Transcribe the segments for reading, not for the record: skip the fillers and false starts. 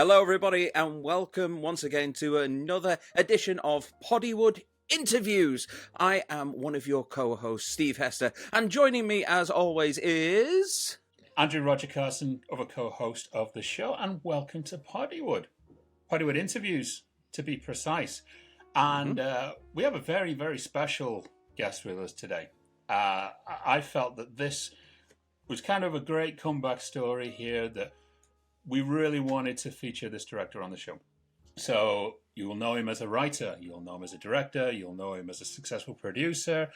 Hello, everybody, and welcome once again to another edition of Poddywood Interviews. I am one of your co-hosts, Steve Hester, and joining me, as always, is... Andrew Roger Carson, other co-host of the show, and welcome to Poddywood. Poddywood Interviews, to be precise. And we have a very, very special guest with us today. I felt that this was kind of a great comeback story here, that we really wanted to feature this director on the show. So you will know him as a writer, you'll know him as a director, you'll know him as a successful producer.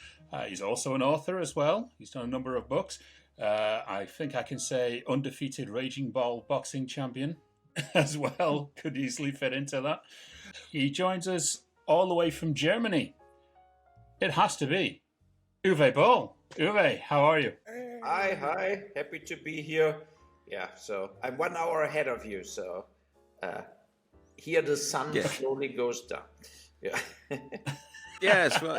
He's also an author as well. He's done a number of books. I think I can say undefeated Raging Bull boxing champion as well. Could easily fit into that. He joins us all the way from Germany. It has to be Uwe Boll. Uwe, how are you? Hi. Happy to be here. Yeah, so I'm 1 hour ahead of you. So here the sun slowly goes down. Yeah. Yes, well,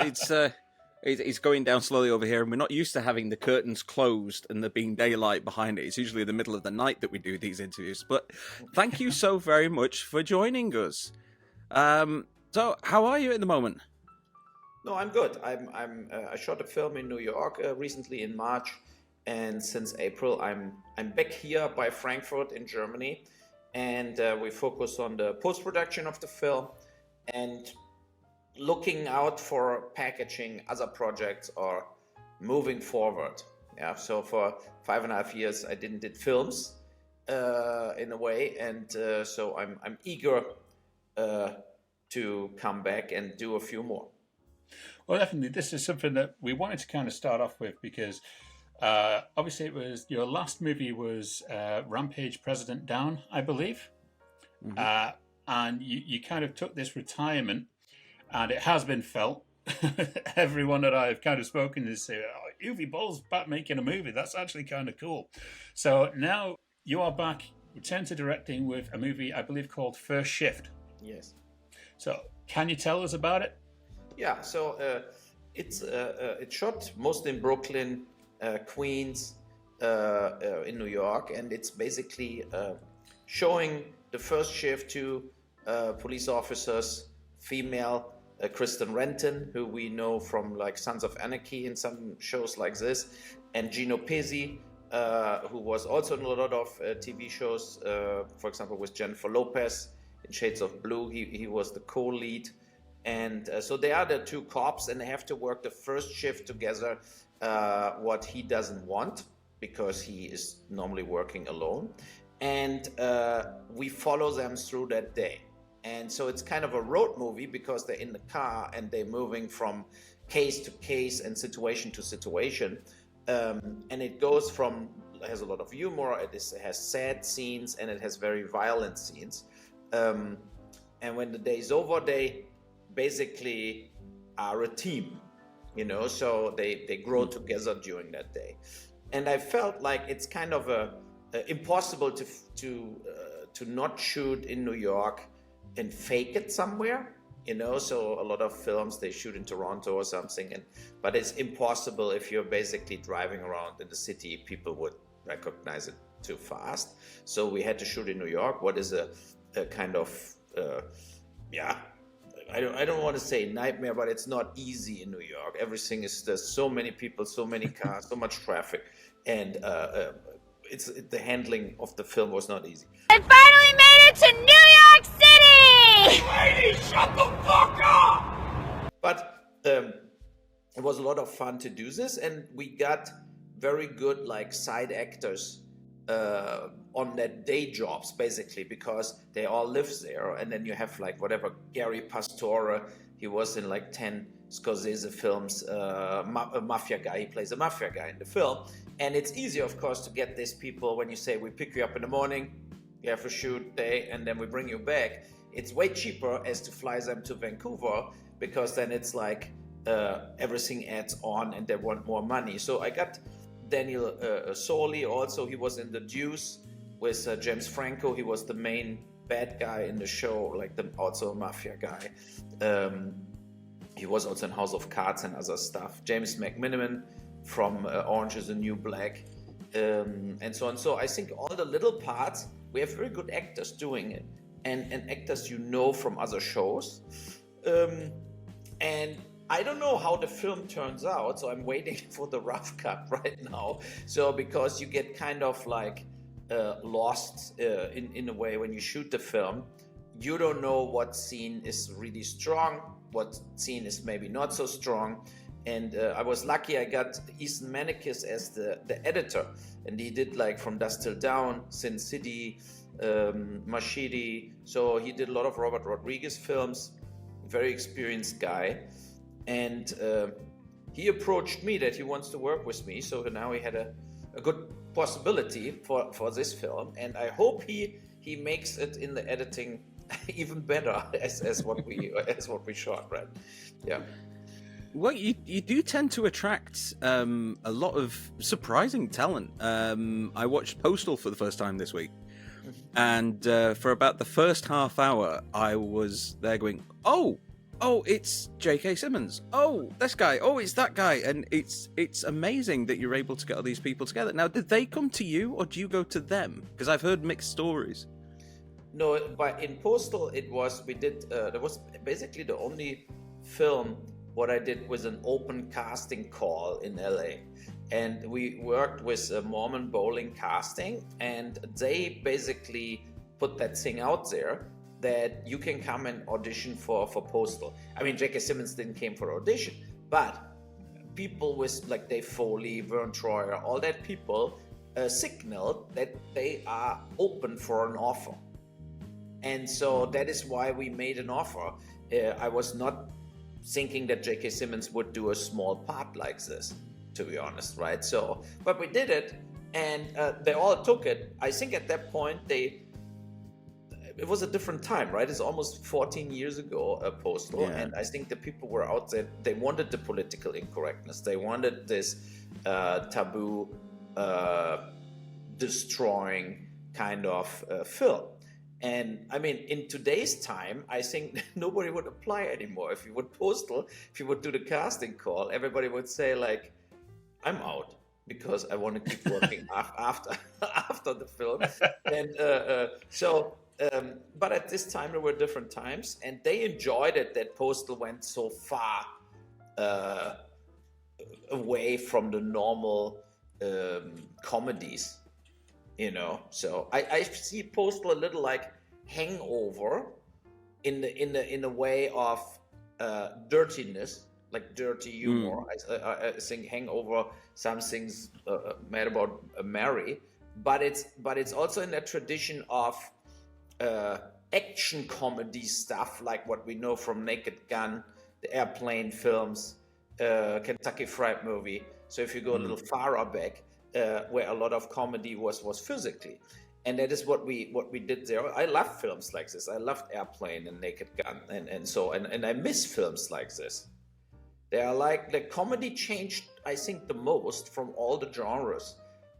it's going down slowly over here, and we're not used to having the curtains closed and there being daylight behind it. It's usually the middle of the night that we do these interviews. But thank you so very much for joining us. So, how are you at the moment? No, I'm good. I shot a film in New York recently in March, and since April I'm back here by Frankfurt in Germany, and we focus on the post-production of the film and looking out for packaging other projects or moving forward. Yeah, so for 5.5 years I did films in a way, and so I'm eager to come back and do a few more. Well, definitely, this is something that we wanted to kind of start off with because obviously it was your last movie was Rampage President Down, I believe. And you kind of took this retirement, and it has been felt. Everyone that I've kind of spoken to say, oh, Uwe Boll's back making a movie. That's actually kind of cool. So now you are back, return to directing with a movie, I believe, called First Shift. Yes. So can you tell us about it? Yeah, so it's shot mostly in Brooklyn, Queens, in New York, and it's basically showing the first shift to police officers, female, Kristen Renton, who we know from like Sons of Anarchy and some shows like this, and Gino Pizzi, who was also in a lot of TV shows, for example with Jennifer Lopez in Shades of Blue. He was the co-lead. And so they are the two cops, and they have to work the first shift together, what he doesn't want, because he is normally working alone. And we follow them through that day. And so it's kind of a road movie because they're in the car and they're moving from case to case and situation to situation. And it goes from, it has a lot of humor, it has sad scenes, and it has very violent scenes. And when the day is over, they basically are a team, so they grow together during that day. And I felt like it's kind of impossible to not shoot in New York and fake it somewhere, so a lot of films they shoot in Toronto or something, but it's impossible if you're basically driving around in the city. People would recognize it too fast. So we had to shoot in New York, what is a kind of I don't want to say nightmare, but it's not easy in New York. Everything is, there's so many people, so many cars, so much traffic, and the handling of the film was not easy. I finally made it to New York City! Lady, shut the fuck up! But it was a lot of fun to do this, and we got very good like side actors on their day jobs, basically, because they all live there. And then you have like whatever Gary Pastore, he was in like 10 Scorsese films, a mafia guy. He plays a mafia guy in the film. And it's easy, of course, to get these people when you say we pick you up in the morning, you have a shoot day, and then we bring you back. It's way cheaper as to fly them to Vancouver, because then it's like everything adds on and they want more money. So I got Daniel Soli also. He was in The Deuce with James Franco. He was the main bad guy in the show, like also a mafia guy. He was also in House of Cards and other stuff. James McMiniman from Orange is the New Black, and so on. So I think all the little parts we have very good actors doing it, and actors you know from other shows. And I don't know how the film turns out, so I'm waiting for the rough cut right now. So because you get kind of like lost in a way when you shoot the film, you don't know what scene is really strong, what scene is maybe not so strong. And I was lucky, I got Ethan Manikis as the editor, and he did like From Dusk Till Dawn, Sin City, Machete. So he did a lot of Robert Rodriguez films, very experienced guy. And he approached me that he wants to work with me. So now he had a good possibility for this film. And I hope he makes it in the editing even better as what we shot, right? Yeah. Well, you do tend to attract a lot of surprising talent. I watched Postal for the first time this week, and for about the first half hour, I was there going, "Oh, it's J.K. Simmons. Oh, this guy. Oh, it's that guy." And it's amazing that you're able to get all these people together. Now, did they come to you, or do you go to them? Because I've heard mixed stories. No, but in Postal, there was basically the only film what I did was an open casting call in LA. And we worked with Mormon Bowling Casting, and they basically put that thing out there that you can come and audition for Postal. I mean, J.K. Simmons didn't came for audition, but people with like Dave Foley, Vern Troyer, all that people signaled that they are open for an offer. And so that is why we made an offer. I was not thinking that J.K. Simmons would do a small part like this, to be honest, right? So, but we did it, and they all took it. I think at that point, it was a different time, right? It's almost 14 years ago, Postal, Yeah. and I think the people were out there, they wanted the political incorrectness. They wanted this taboo, destroying kind of film. And I mean, in today's time, I think nobody would apply anymore. If you would Postal, if you would do the casting call, everybody would say like, "I'm out because I want to keep working after the film." And but at this time there were different times, and they enjoyed it that Postal went so far away from the normal comedies. You know, so I see Postal a little like Hangover, in a way of dirtiness, like dirty humor. I think Hangover, some things made about Mary, but it's also in that tradition of action comedy stuff, like what we know from Naked Gun, the Airplane films, Kentucky Fried Movie. So if you go a little farther back, where a lot of comedy was physically, and that is what we did there. I love films like this. I loved Airplane and Naked Gun, and I miss films like this. They are like the comedy changed, I think, the most from all the genres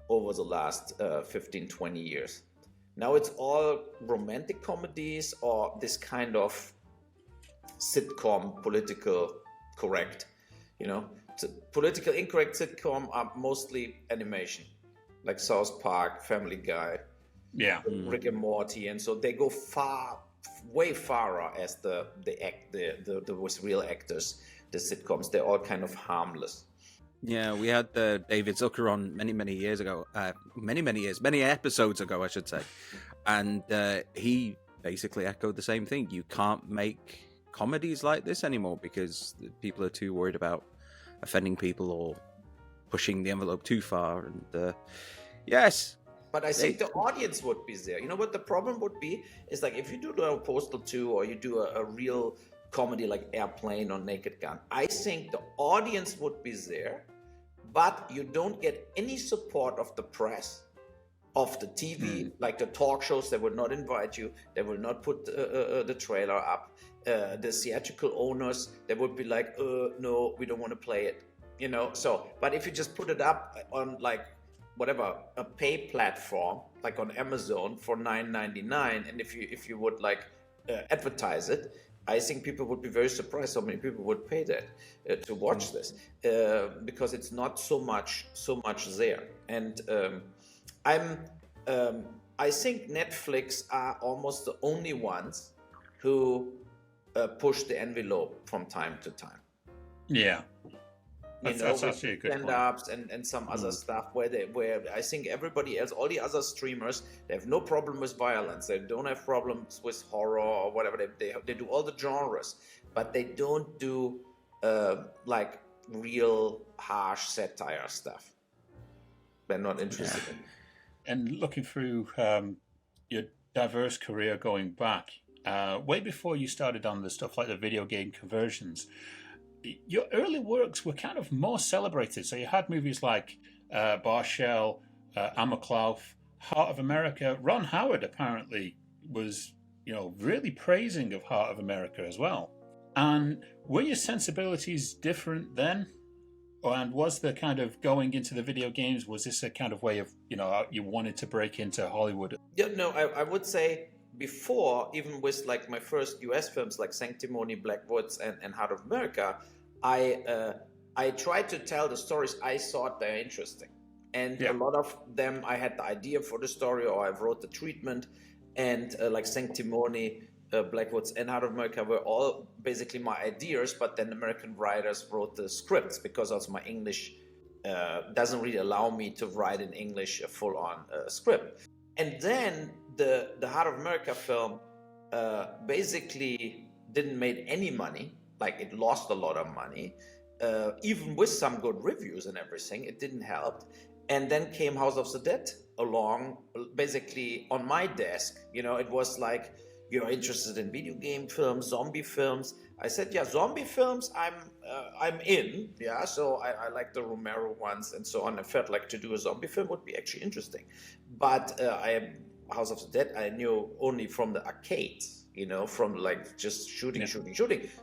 over the last 15-20 years. Now it's all romantic comedies or this kind of sitcom, political correct, you know. Political incorrect sitcom are mostly animation, like South Park, Family Guy, Rick and Morty, and so they go way farther as the with real actors. The sitcoms, they're all kind of harmless. Yeah, we had David Zucker on many years ago, many episodes ago, I should say, and he basically echoed the same thing. You can't make comedies like this anymore because people are too worried about offending people or pushing the envelope too far. And yes, but I think the audience would be there. You know what the problem would be is like if you do the Postal 2 or you do a real comedy like Airplane or Naked Gun, I think the audience would be there, but you don't get any support of the press, of the TV, like the talk shows. They will not invite you. They will not put the trailer up. The theatrical owners, they would be like, no, we don't want to play it, you know. So, but if you just put it up on like whatever a pay platform, like on Amazon for $9.99, and if you would like advertise it, I think people would be very surprised how many people would pay that to watch this, because it's not so much there. And I'm I think Netflix are almost the only ones who push the envelope from time to time. Yeah. That's actually a good point. Stand-ups and some other stuff where I think everybody else, all the other streamers, they have no problem with violence. They don't have problems with horror or whatever. They do all the genres, but they don't do like real harsh satire stuff. They're not interested in. And looking through your diverse career going back, way before you started on the stuff like the video game conversions, your early works were kind of more celebrated. So you had movies like Postal, Amoklauf, Heart of America. Ron Howard apparently was, really praising of Heart of America as well. And were your sensibilities different then? And was the kind of going into the video games, was this a kind of way of, you wanted to break into Hollywood? Yeah, no, I would say before, even with like my first US films like Sanctimony, Blackwoods, and Heart of America, I tried to tell the stories I thought they're interesting. And a lot of them, I had the idea for the story, or I wrote the treatment. And like Sanctimony, Blackwoods, and Heart of America were all basically my ideas, but then American writers wrote the scripts, because also my English doesn't really allow me to write in English a full-on script. And then the Heart of America film basically didn't make any money. Like, it lost a lot of money, even with some good reviews and everything. It didn't help. And then came House of the Dead along, basically on my desk. It was like, you're interested in video game films, zombie films. I said, yeah, zombie films, I'm in. Yeah, so I like the Romero ones and so on. I felt like to do a zombie film would be actually interesting. But House of the Dead, I knew only from the arcades. From like just shooting.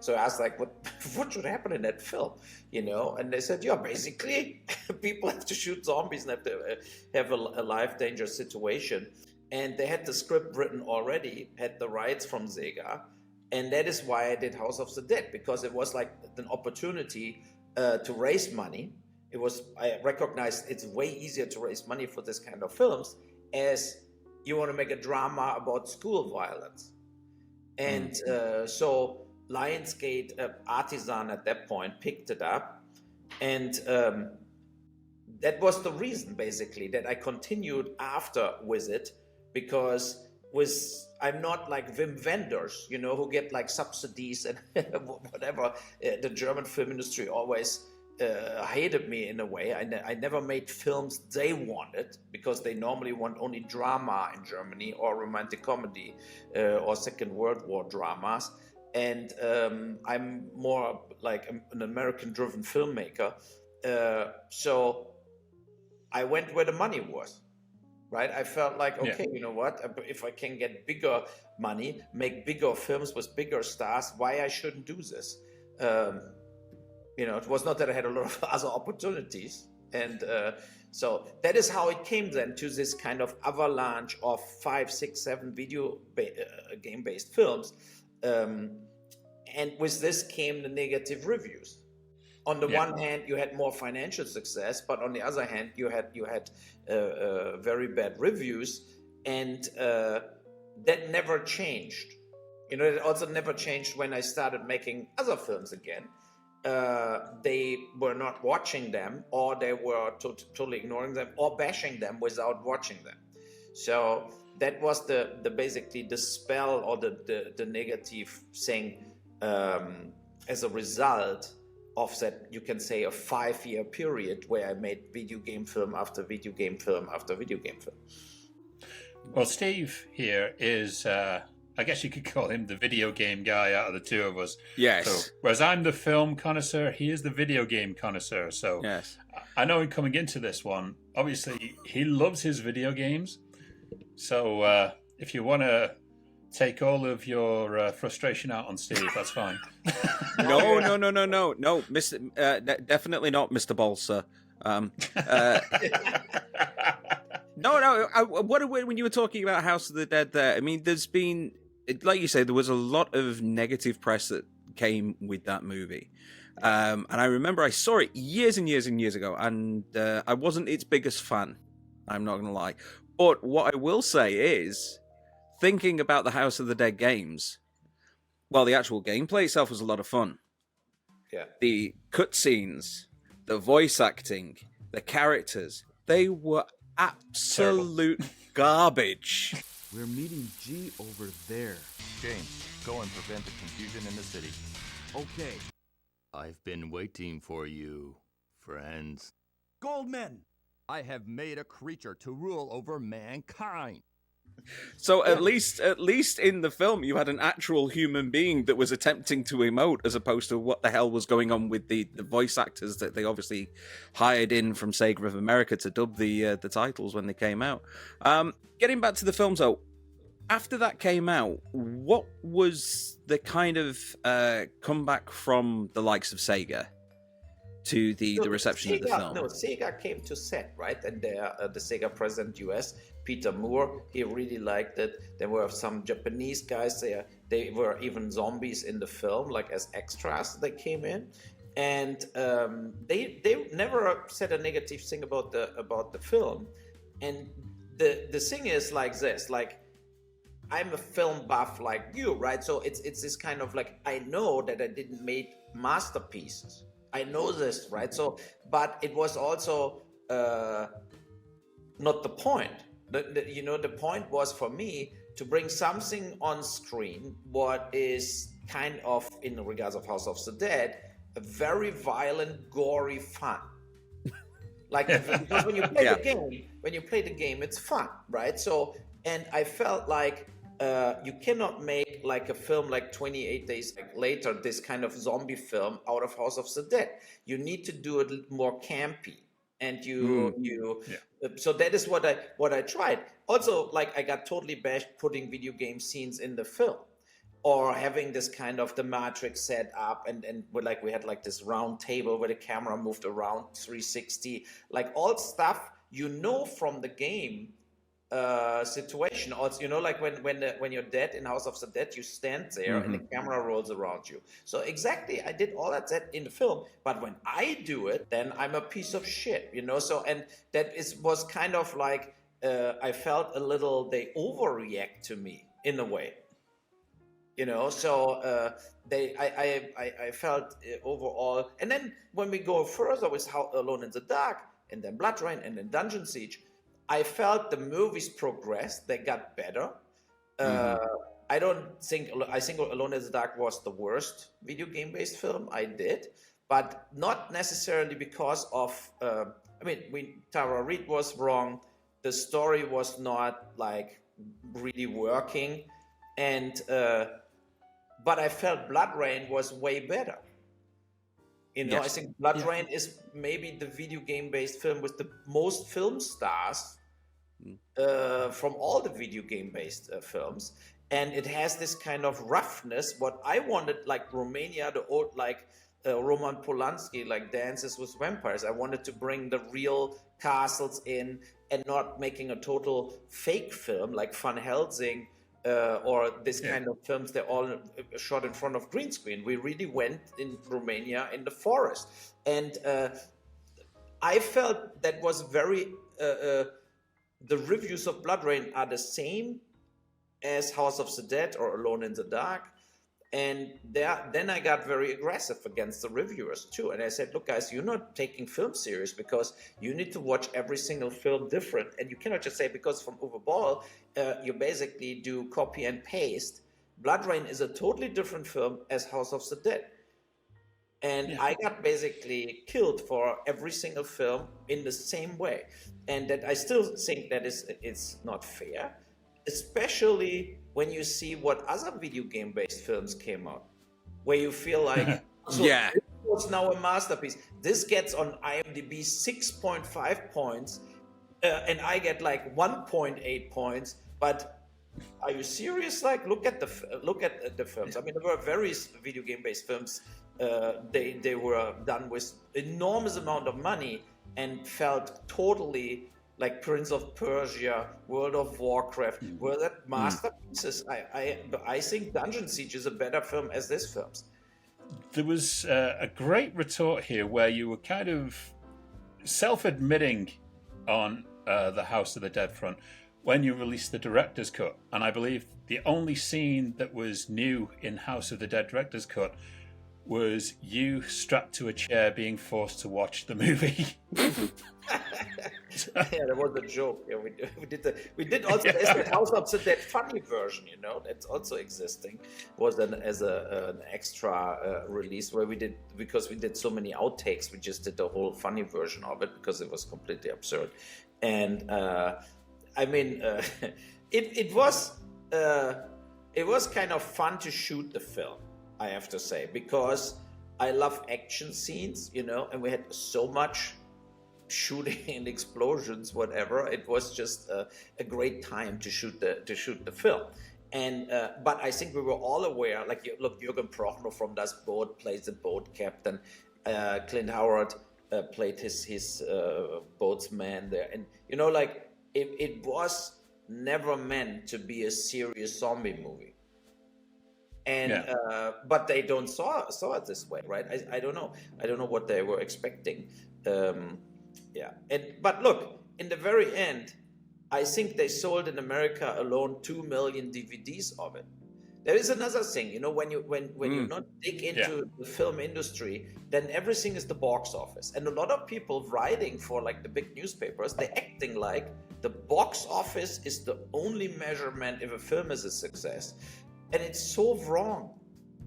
So I asked, like, what should happen in that film? And they said, yeah, basically people have to shoot zombies and have to have a life dangerous situation. And they had the script written already, had the rights from Sega. And that is why I did House of the Dead, because it was like an opportunity to raise money. I recognized it's way easier to raise money for this kind of films, as you want to make a drama about school violence. And so Lionsgate, Artisan at that point, picked it up. And that was the reason, basically, that I continued after with it, because I'm not like Wim Wenders, who get like subsidies and whatever. The German film industry always hated me in a way. I never made films they wanted, because they normally want only drama in Germany, or romantic comedy, or Second World War dramas. And I'm more like an American-driven filmmaker. So I went where the money was. Right, I felt like, okay, you know what? If I can get bigger money, make bigger films with bigger stars, why I shouldn't do this? It was not that I had a lot of other opportunities, and so that is how it came then to this kind of avalanche of 5, 6, 7 video game-based films, and with this came the negative reviews. On the one hand, you had more financial success, but on the other hand, you had very bad reviews, and that never changed. It also never changed when I started making other films again. They were not watching them, or they were totally ignoring them, or bashing them without watching them. So that was the basically the spell, or the negative thing as a result of that, you can say, a 5-year period where I made video game film after video game film after video game film. Well, Steve here is, I guess you could call him the video game guy out of the two of us. Yes. So, whereas I'm the film connoisseur, he is the video game connoisseur. So yes. I know him coming into this one, obviously he loves his video games. So if you want to take all of your frustration out on Steve, that's fine. No, Mr. Definitely not, Mr. Boll, sir. When you were talking about House of the Dead there, I mean, there's been, like you say, there was a lot of negative press that came with that movie. And I remember I saw it years and years and years ago, and I wasn't its biggest fan, I'm not going to lie. But what I will say is, thinking about the House of the Dead games, well, the actual gameplay itself was a lot of fun. Yeah. The cutscenes, the voice acting, the characters, they were absolute garbage. We're meeting G over there. James, go and prevent the confusion in the city. Okay. I've been waiting for you, friends. Goldman! I have made a creature to rule over mankind. So at least in the film, you had an actual human being that was attempting to emote, as opposed to what the hell was going on with the voice actors that they obviously hired in from Sega of America to dub the titles when they came out. Getting back to the films, though, after that came out, what was the kind of comeback from the likes of Sega to the reception of the film? No, Sega came to set, right? And the Sega president US, Peter Moore, he really liked it. There were some Japanese guys there. They were even zombies in the film, like as extras that came in. And they never said a negative thing about the film. And the thing is like this, like, I'm a film buff like you, right? So it's this kind of like, I know that I didn't make masterpieces. I know this, right? So, but it was also not the point. The point was for me to bring something on screen what is kind of, in regards of House of the Dead, a very violent, gory fun. Like, because when you play the game, it's fun, right? So, and I felt like you cannot make like a film like 28 Days Later, this kind of zombie film out of House of the Dead. You need to do it more campy. And so that is what I tried. Also, like, I got totally bashed putting video game scenes in the film, or having this kind of the Matrix set up, and we had like this round table where the camera moved around 360, like all stuff from the game situation. Also, like when you're dead in House of the Dead, you stand there and the camera rolls around you. So exactly, I did all that in the film, but when I do it, then I'm a piece of shit, So, and that was kind of like I felt a little they overreact to me in a way, So I felt overall, and then when we go further with Alone in the Dark, and then Blood Rain, and then Dungeon Siege, I felt the movies progressed. They got better. I think Alone in the Dark was the worst video game-based film I did, but not necessarily because of, Tara Reid was wrong. The story was not like really working. And, but I felt Blood Rain was way better. Yes. I think Blood Rain is maybe the video game-based film with the most film stars from all the video game-based films, and it has this kind of roughness. What I wanted, like Romania, the old like Roman Polanski, like Dances with Vampires. I wanted to bring the real castles in and not making a total fake film like Van Helsing or this kind of films. They're all shot in front of green screen. We really went in Romania in the forest, and I felt that was very. The reviews of Blood Rain are the same as House of the Dead or Alone in the Dark. And then I got very aggressive against the reviewers too. And I said, look, guys, you're not taking film serious, because you need to watch every single film different. And you cannot just say, because from Uwe Boll, you basically do copy and paste. Blood Rain is a totally different film as House of the Dead. And I got basically killed for every single film in the same way. And that I still think that it's not fair, especially when you see what other video game-based films came out, where you feel like, this was now a masterpiece. This gets on IMDb 6.5 points, and I get like 1.8 points. But are you serious? Like, look at the films. I mean, there were various video game-based films. They were done with enormous amount of money and felt totally like Prince of Persia, World of Warcraft, were that masterpieces. I think Dungeon Siege is a better film as this films. There was a great retort here where you were kind of self-admitting on the House of the Dead front, when you released the director's cut, and I believe the only scene that was new in House of the Dead director's cut was you strapped to a chair being forced to watch the movie. Yeah, that was a joke. Yeah, we did also there's the House of the Dead funny version, that's also existing. Was an extra release where we did, because we did so many outtakes, we just did the whole funny version of it because it was completely absurd. And it was kind of fun to shoot the film, I have to say, because I love action scenes, and we had so much shooting and explosions, whatever. It was just a great time to shoot the film. And but I think we were all aware, like, look, Jürgen Prochnow from Das Boot plays the boat captain. Clint Howard played his boatsman there, and it was never meant to be a serious zombie movie. And but they don't saw it this way, right? I don't know what they were expecting. But look, in the very end, I think they sold in America alone 2 million DVDs of it. There is another thing, when you not dig into the film industry, then everything is the box office. And a lot of people writing for like the big newspapers, they're acting like the box office is the only measurement if a film is a success. And it's so wrong,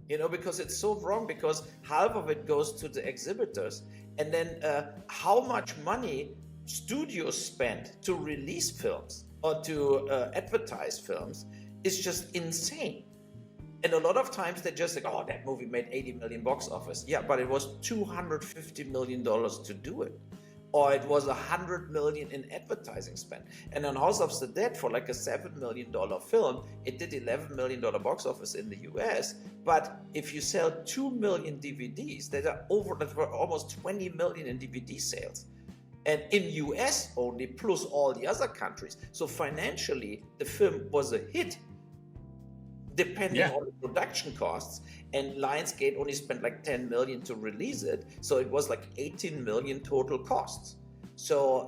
because it's so wrong, because half of it goes to the exhibitors. And then how much money studios spend to release films or to advertise films is just insane. And a lot of times they just like, oh, that movie made 80 million box office. Yeah, but it was $250 million to do it. Or it was $100 million in advertising spend. And on House of the Dead, for like a $7 million film, it did $11 million box office in the US. But if you sell 2 million DVDs, that were almost 20 million in DVD sales. And in US only, plus all the other countries. So financially, the film was a hit, depending on the production costs. And Lionsgate only spent like 10 million to release it. So it was like 18 million total costs. So,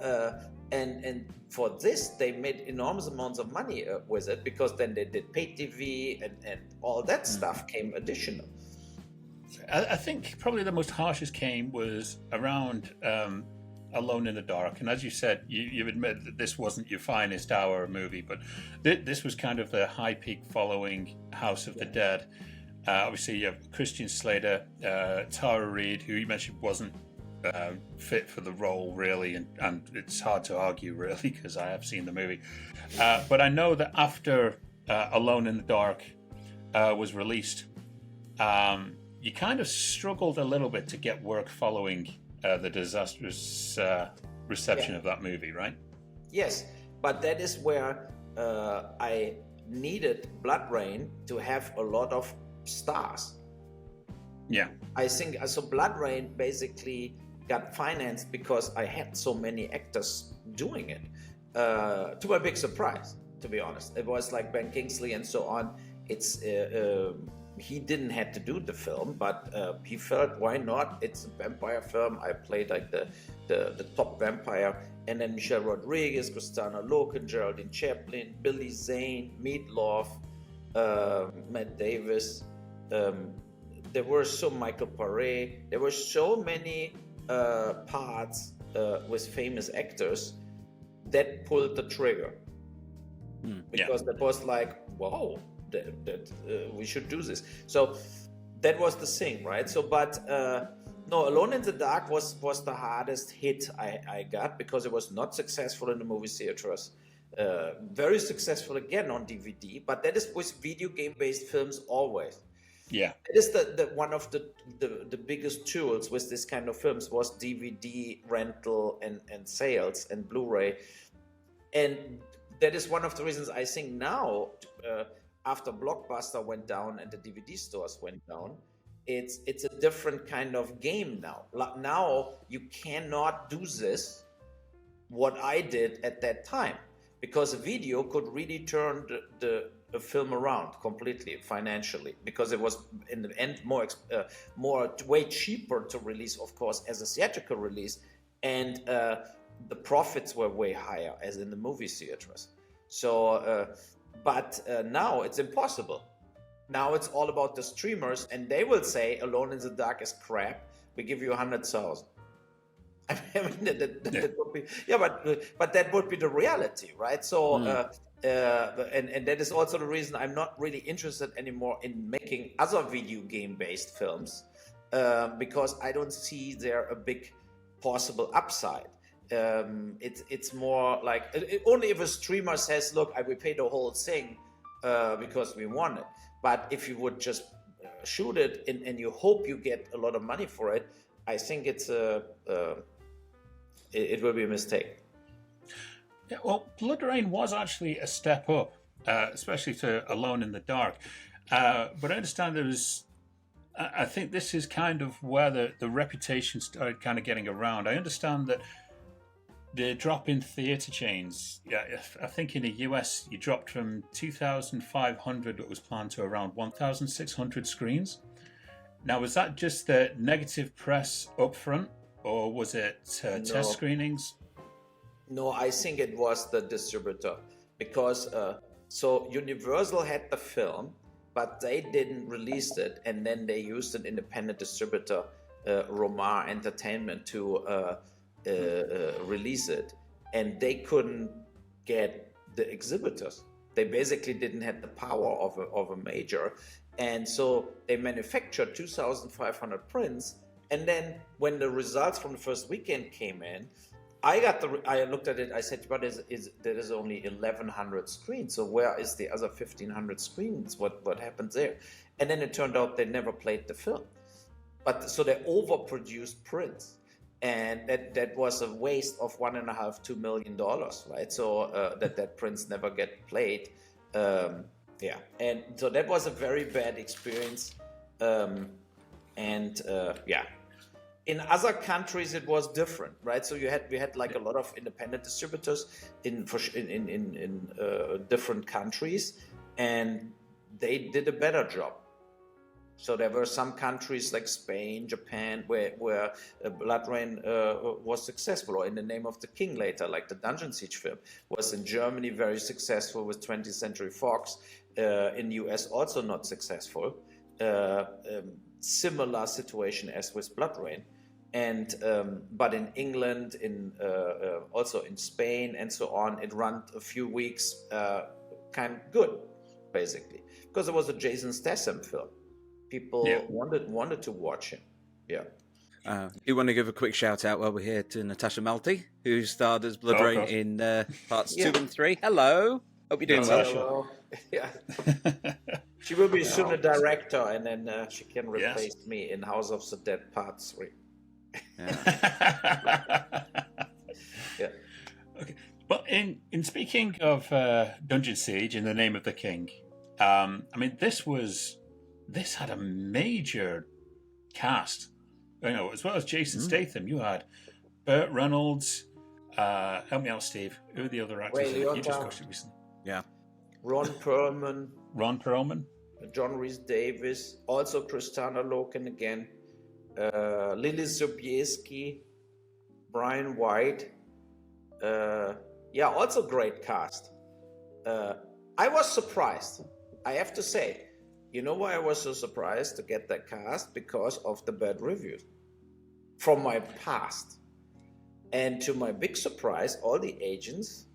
and for this, they made enormous amounts of money with it, because then they did pay TV and all that stuff came additional. I think probably the most harshest came was around Alone in the Dark. And as you said, you admit that this wasn't your finest hour movie, but this was kind of the high peak following House of the Dead. Obviously, you have Christian Slater, Tara Reid, who you mentioned wasn't fit for the role, really, and it's hard to argue, really, because I have seen the movie. But I know that after Alone in the Dark was released, you kind of struggled a little bit to get work following the disastrous reception of that movie, right? Yes, but that is where I needed Blood Rain to have a lot of stars. Yeah, I think so. Blood Rain basically got financed because I had so many actors doing it. To my big surprise, to be honest, it was like Ben Kingsley and so on. It's he didn't have to do the film, but he felt, why not? It's a vampire film. I played like the top vampire, and then Michelle Rodriguez, Christina Loken, Geraldine Chaplin, Billy Zane, Meatloaf, Matt Davis. There were Michael Paré. There were so many parts with famous actors that pulled the trigger, because that was like, whoa, that we should do this. So that was the thing, right? So, but no, Alone in the Dark was the hardest hit I got, because it was not successful in the movie theaters. Very successful again on DVD, but that is with video game based films always. Yeah, it is the one of the biggest tools with this kind of films was DVD rental and sales and Blu-ray, and that is one of the reasons I think now, after Blockbuster went down and the DVD stores went down, it's a different kind of game now. Now you cannot do this, what I did at that time, because a video could really turn the film around completely financially, because it was in the end way cheaper to release, of course, as a theatrical release, and the profits were way higher as in the movie theaters. So, but now it's impossible. Now it's all about the streamers, and they will say Alone in the Dark is crap. We give you 100,000. I mean, that would be, yeah, but that would be the reality, right? So, and that is also the reason I'm not really interested anymore in making other video game based films, because I don't see there a big possible upside. It's more like only if a streamer says, "Look, I will pay the whole thing because we want it." But if you would just shoot it and you hope you get a lot of money for it, I think it will be a mistake. Yeah, well, Blood Rain was actually a step up, especially to Alone in the Dark. But I understand there was. I think this is kind of where the reputation started kind of getting around. I understand that the drop in theatre chains, I think in the US, you dropped from 2,500 that was planned to around 1,600 screens. Now, was that just the negative press up front, or was it test screenings? No, I think it was the distributor, because so Universal had the film, but they didn't release it, and then they used an independent distributor, Romar Entertainment, to release it, and they couldn't get the exhibitors. They basically didn't have the power of a major, and so they manufactured 2,500 prints. And then when the results from the first weekend came in, I looked at it. I said, "But there is only 1,100 screens. So where is the other 1,500 screens? What happened there?" And then it turned out they never played the film, but so they overproduced prints. And that was a waste of $1.5–2 million, right? So that prints never get played. And so that was a very bad experience. In other countries it was different, right? So we had like a lot of independent distributors in different countries, and they did a better job. So there were some countries like Spain, Japan, where Blood Rain was successful, or In the Name of the King later, like the Dungeon Siege film, was in Germany very successful with 20th Century Fox. In US also not successful. Similar situation as with Blood Rain. And but in England, also in Spain and so on, it ran a few weeks kind of good, basically, because it was a Jason Statham film. People wanted to watch him. Yeah. You want to give a quick shout out while we're here to Natasha Malty, who starred as Blood Rain in parts 2 and 3. Hello. Hope you're doing well. Hello. Yeah. She will be soon a director, and then she can replace me in House of the Dead Part 3. Yeah. Okay. Well, in speaking of Dungeon Siege, In the Name of the King, I mean, this had a major cast. You know, as well as Jason Statham, you had Burt Reynolds. Help me out, Steve. Who are the other actors? You just watched it recently. Yeah. Ron Perlman. John Rhys Davis. Also Kristanna Loken again. Lily Sobieski. Brian White. Also great cast. I was surprised, I have to say. You know why I was so surprised to get that cast? Because of the bad reviews from my past. And to my big surprise, all the agents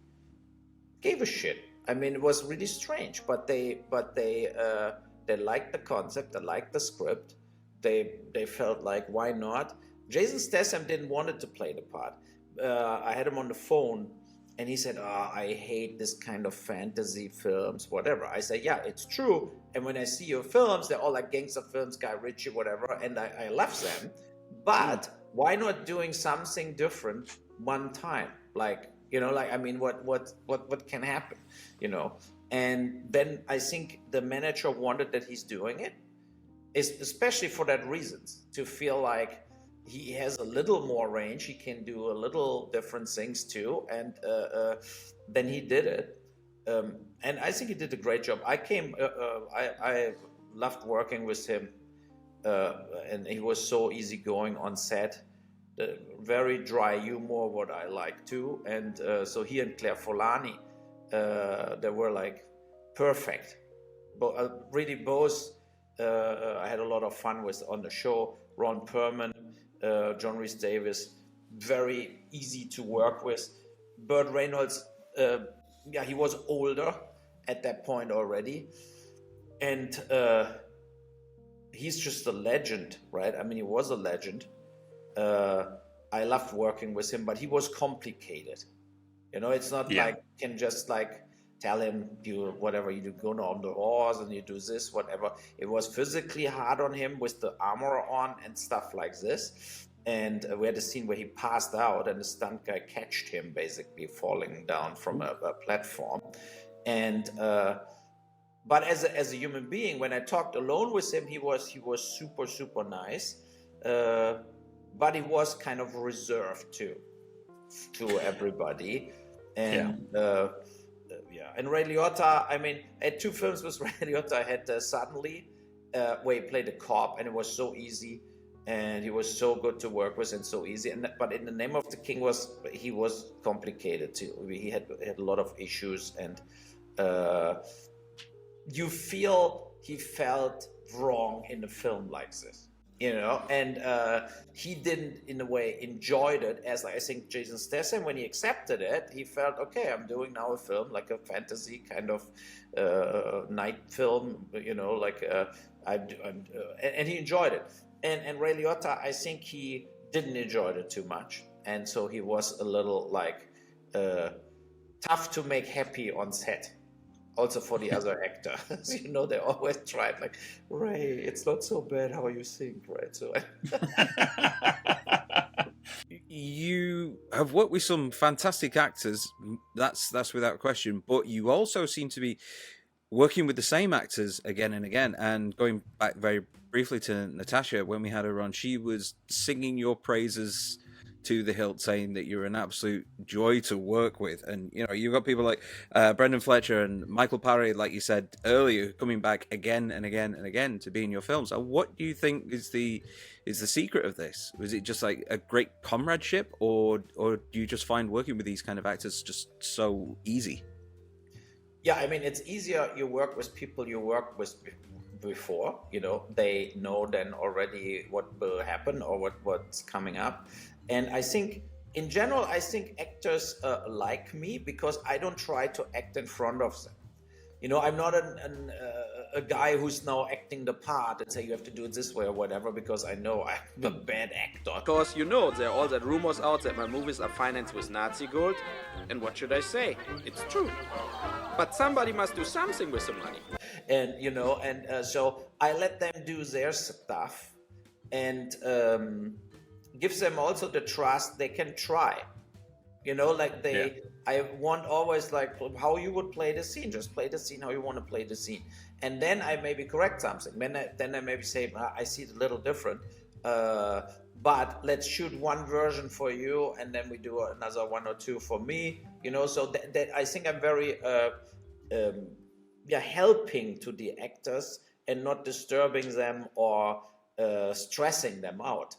gave a shit. I mean, it was really strange, but they liked the concept, they liked the script. They felt like, why not? Jason Statham didn't want it to play the part. I had him on the phone, and he said, I hate this kind of fantasy films, whatever. I said, yeah, it's true. And when I see your films, they're all like gangster films, Guy Ritchie, whatever, and I love them. But why not doing something different one time? Like, you know, like, I mean, what can happen, you know? And then I think the manager wanted that he's doing it, especially for that reasons, to feel like he has a little more range, he can do a little different things too, and then he did it. And I think he did a great job. I loved working with him, and he was so easygoing on set. Very dry humor, what I like too. And so he and Claire Forlani they were like perfect. But really, both I had a lot of fun with on the show. Ron Perlman, John Rhys Davis, very easy to work with. Burt Reynolds, he was older at that point already, and he's just a legend, right? I mean, he was a legend. I loved working with him, but he was complicated. You know, it's not like you can just like tell him you whatever you do, go on the horse and you do this, whatever. It was physically hard on him with the armor on and stuff like this. And we had a scene where he passed out and the stunt guy catched him basically falling down from a platform. And but as a human being, when I talked alone with him, he was super, super nice. But he was kind of reserved to everybody. And and Ray Liotta, I mean, I had 2 films with Ray Liotta. I had Suddenly, where he played a cop, and it was so easy, and he was so good to work with and so easy. But In the Name of the King he was complicated too. He had a lot of issues, and you feel he felt wrong in a film like this. You know, and he didn't, in a way, enjoyed it as I think Jason Statham, when he accepted it, he felt, okay, I'm doing now a film, like a fantasy kind of night film, you know, like, and he enjoyed it. And Ray Liotta, I think he didn't enjoy it too much. And so he was a little, like, tough to make happy on set. Also for the other actors, you know, they always tried like, Ray, it's not so bad how you think, right? So you have worked with some fantastic actors, that's without question, but you also seem to be working with the same actors again and again. And going back very briefly to Natasha, when we had her on, she was singing your praises to the hilt, saying that you're an absolute joy to work with. And you know, you've got people like Brendan Fletcher and Michael Paré, like you said earlier, coming back again and again and again to be in your films. So what do you think is the secret of this? Was it just like a great comradeship, or do you just find working with these kind of actors just so easy? Yeah, I mean, it's easier. You work with people you worked with before, you know, they know then already what will happen or what's coming up. And I think, in general, I think actors like me because I don't try to act in front of them. You know, I'm not a guy who's now acting the part and say you have to do it this way or whatever, because I know I'm a bad actor. Because, you know, there are all that rumors out that my movies are financed with Nazi gold. And what should I say? It's true. But somebody must do something with the money. And, you know, and so I let them do their stuff and gives them also the trust they can try. You know, like I want always like how you would play the scene. Just play the scene how you want to play the scene. And then I maybe correct something. Then I maybe say, I see it a little different. But let's shoot one version for you, and then we do another 1 or 2 for me. You know, so that I think I'm very helping to the actors and not disturbing them or stressing them out.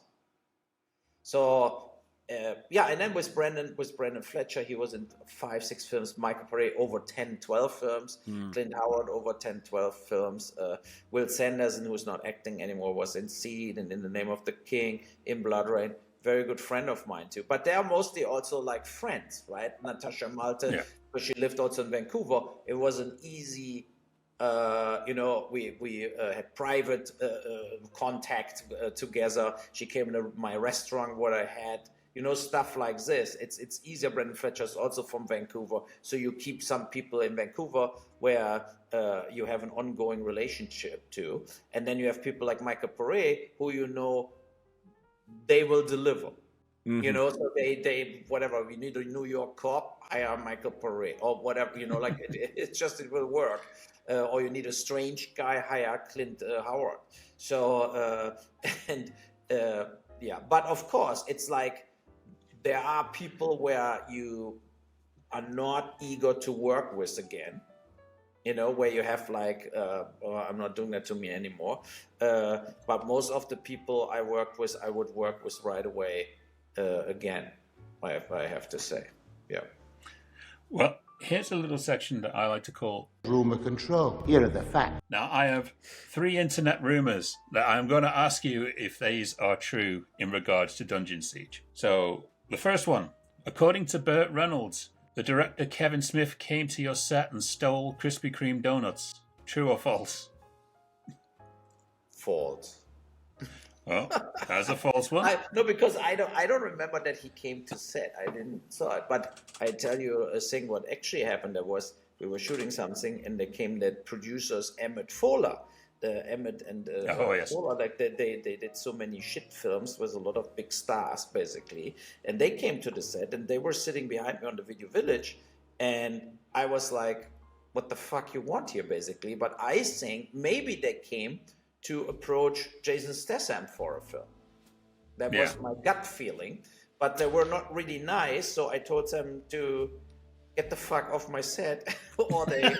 So and then with Brendan Fletcher, he was in 5-6 films. Michael Paré over 10-12 films. Clint Howard over 10-12 films. Will Sanderson, who's not acting anymore, was in Seed and In the Name of the King, in Blood Rain. Very good friend of mine too. But they are mostly also like friends, right? Natasha Malte, because she lived also in Vancouver. It was an easy. You know, we had private contact together. She came to my restaurant, what I had, you know, stuff like this. It's easier. Brendan Fletcher's also from Vancouver, so you keep some people in Vancouver where you have an ongoing relationship to, and then you have people like Michael Paré who you know they will deliver. Mm-hmm. You know, so they whatever, we need a New York cop, hire Michael Paré or whatever, you know, like it will work. Or you need a strange guy, hire Clint Howard. So, but of course, it's like there are people where you are not eager to work with again, you know, where you have like, I'm not doing that to me anymore. But most of the people I worked with, I would work with right away again, I have to say. Yeah. Well, here's a little section that I like to call Rumor control. Here are the facts. Now, I have 3 internet rumors that I'm going to ask you if these are true in regards to Dungeon Siege. So, the first one. According to Burt Reynolds, the director Kevin Smith came to your set and stole Krispy Kreme donuts. True or false? False. Well, that's a false one. No, because I don't remember that he came to set. I didn't saw it, but I tell you a thing. What actually happened? There was we were shooting something, and they came the producers Emmett Fowler, Emmett and yes. Fowler. Like they did so many shit films with a lot of big stars, basically, and they came to the set, and they were sitting behind me on the Video Village, and I was like, "What the fuck you want here?" Basically, but I think maybe they came to approach Jason Statham for a film. That was my gut feeling, but they were not really nice, so I told them to get the fuck off my set, or they're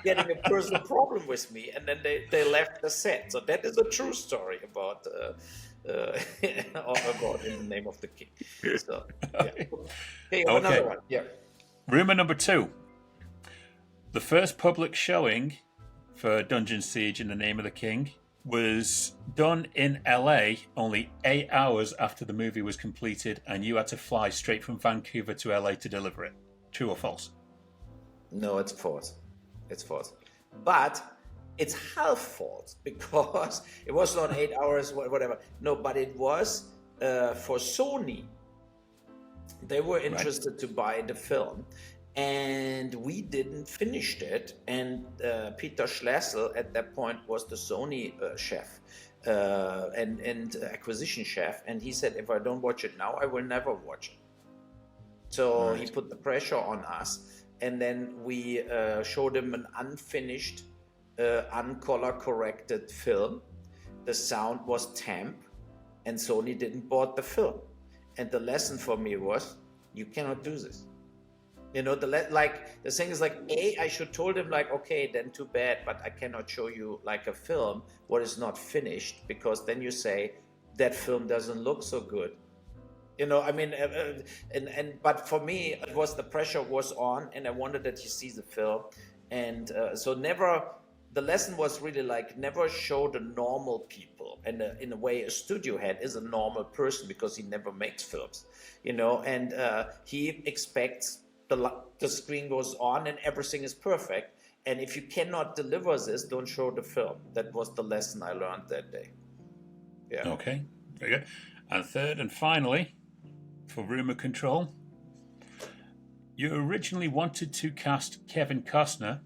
getting a personal problem with me, and then they left the set. So that is a true story about about In the Name of the King. So, yeah. Okay, another one. Yeah. Rumor number 2. The first public showing for Dungeon Siege in the Name of the King was done in LA only 8 hours after the movie was completed, and you had to fly straight from Vancouver to LA to deliver it. True or false? No, it's false. It's false. But it's half false, because it was not 8 hours, whatever. No, but it was for Sony. They were interested to buy the film, and we didn't finish it. And Peter Schlesel at that point was the Sony chef and acquisition chef, and he said, if I don't watch it now, I will never watch it. So he put the pressure on us, and then we showed him an unfinished, uncolor corrected film. The sound was temp, and Sony didn't bought the film. And the lesson for me was, you cannot do this. You know, the thing is like, I should told him like, okay, then too bad, but I cannot show you like a film what is not finished, because then you say that film doesn't look so good. You know, I mean, but for me, it was the pressure was on, and I wanted that he sees the film, and so never. The lesson was really like, never show the normal people, and in a way, a studio head is a normal person because he never makes films, you know, and he expects the screen goes on and everything is perfect, and if you cannot deliver this, don't show the film. That was the lesson I learned that day. Yeah. Okay, very good. And third and finally, for rumor control, you originally wanted to cast Kevin Costner,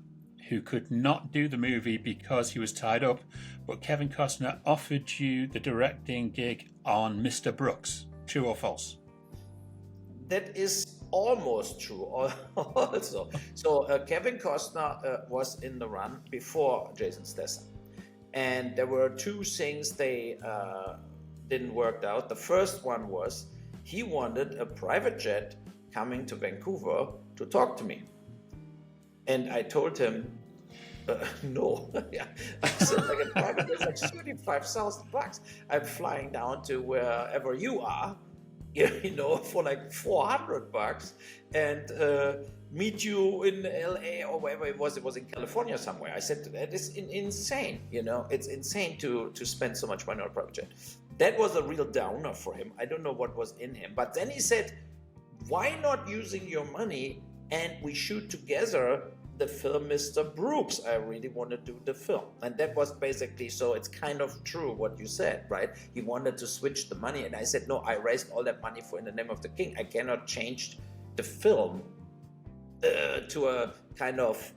who could not do the movie because he was tied up, but Kevin Costner offered you the directing gig on Mr. Brooks. True or false? That is almost true also. So Kevin Costner was in the run before Jason Statham, and there were 2 things they didn't work out. The first one was he wanted a private jet coming to Vancouver to talk to me. And I told him, no. Yeah. I said, like, a private jet is like $35,000. I'm flying down to wherever you are, you know, for like $400, and meet you in LA or wherever it was. It was in California somewhere. I said, that is insane. You know, it's insane to spend so much money on a private jet. That was a real downer for him. I don't know what was in him. But then he said, why not using your money and we shoot together the film Mr. Brooks? I really want to do the film. And that was basically, so it's kind of true what you said, right? He wanted to switch the money, and I said, no, I raised all that money for In the Name of the King. I cannot change the film to a kind of,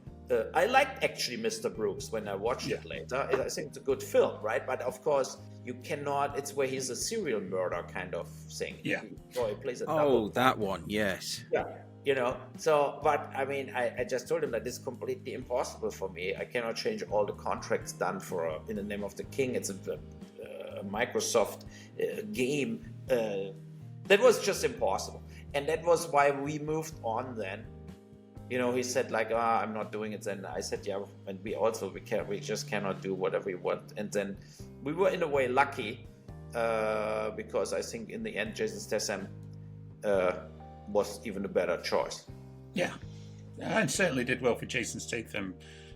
I liked actually Mr. Brooks when I watched it later. I think it's a good film, right? But of course, you cannot, it's where he's a serial murder kind of thing. Yeah. So he plays a Oh, that one, yes. Yeah. You know, so, but I mean, I just told him that it's completely impossible for me. I cannot change all the contracts done for In the Name of the King. It's a Microsoft game. That was just impossible. And that was why we moved on then. You know, he said like, I'm not doing it. Then I said, yeah, and we just cannot do whatever we want. And then we were in a way lucky because I think in the end, Jason Statham was even a better choice. Yeah. And certainly did well for Jason Statham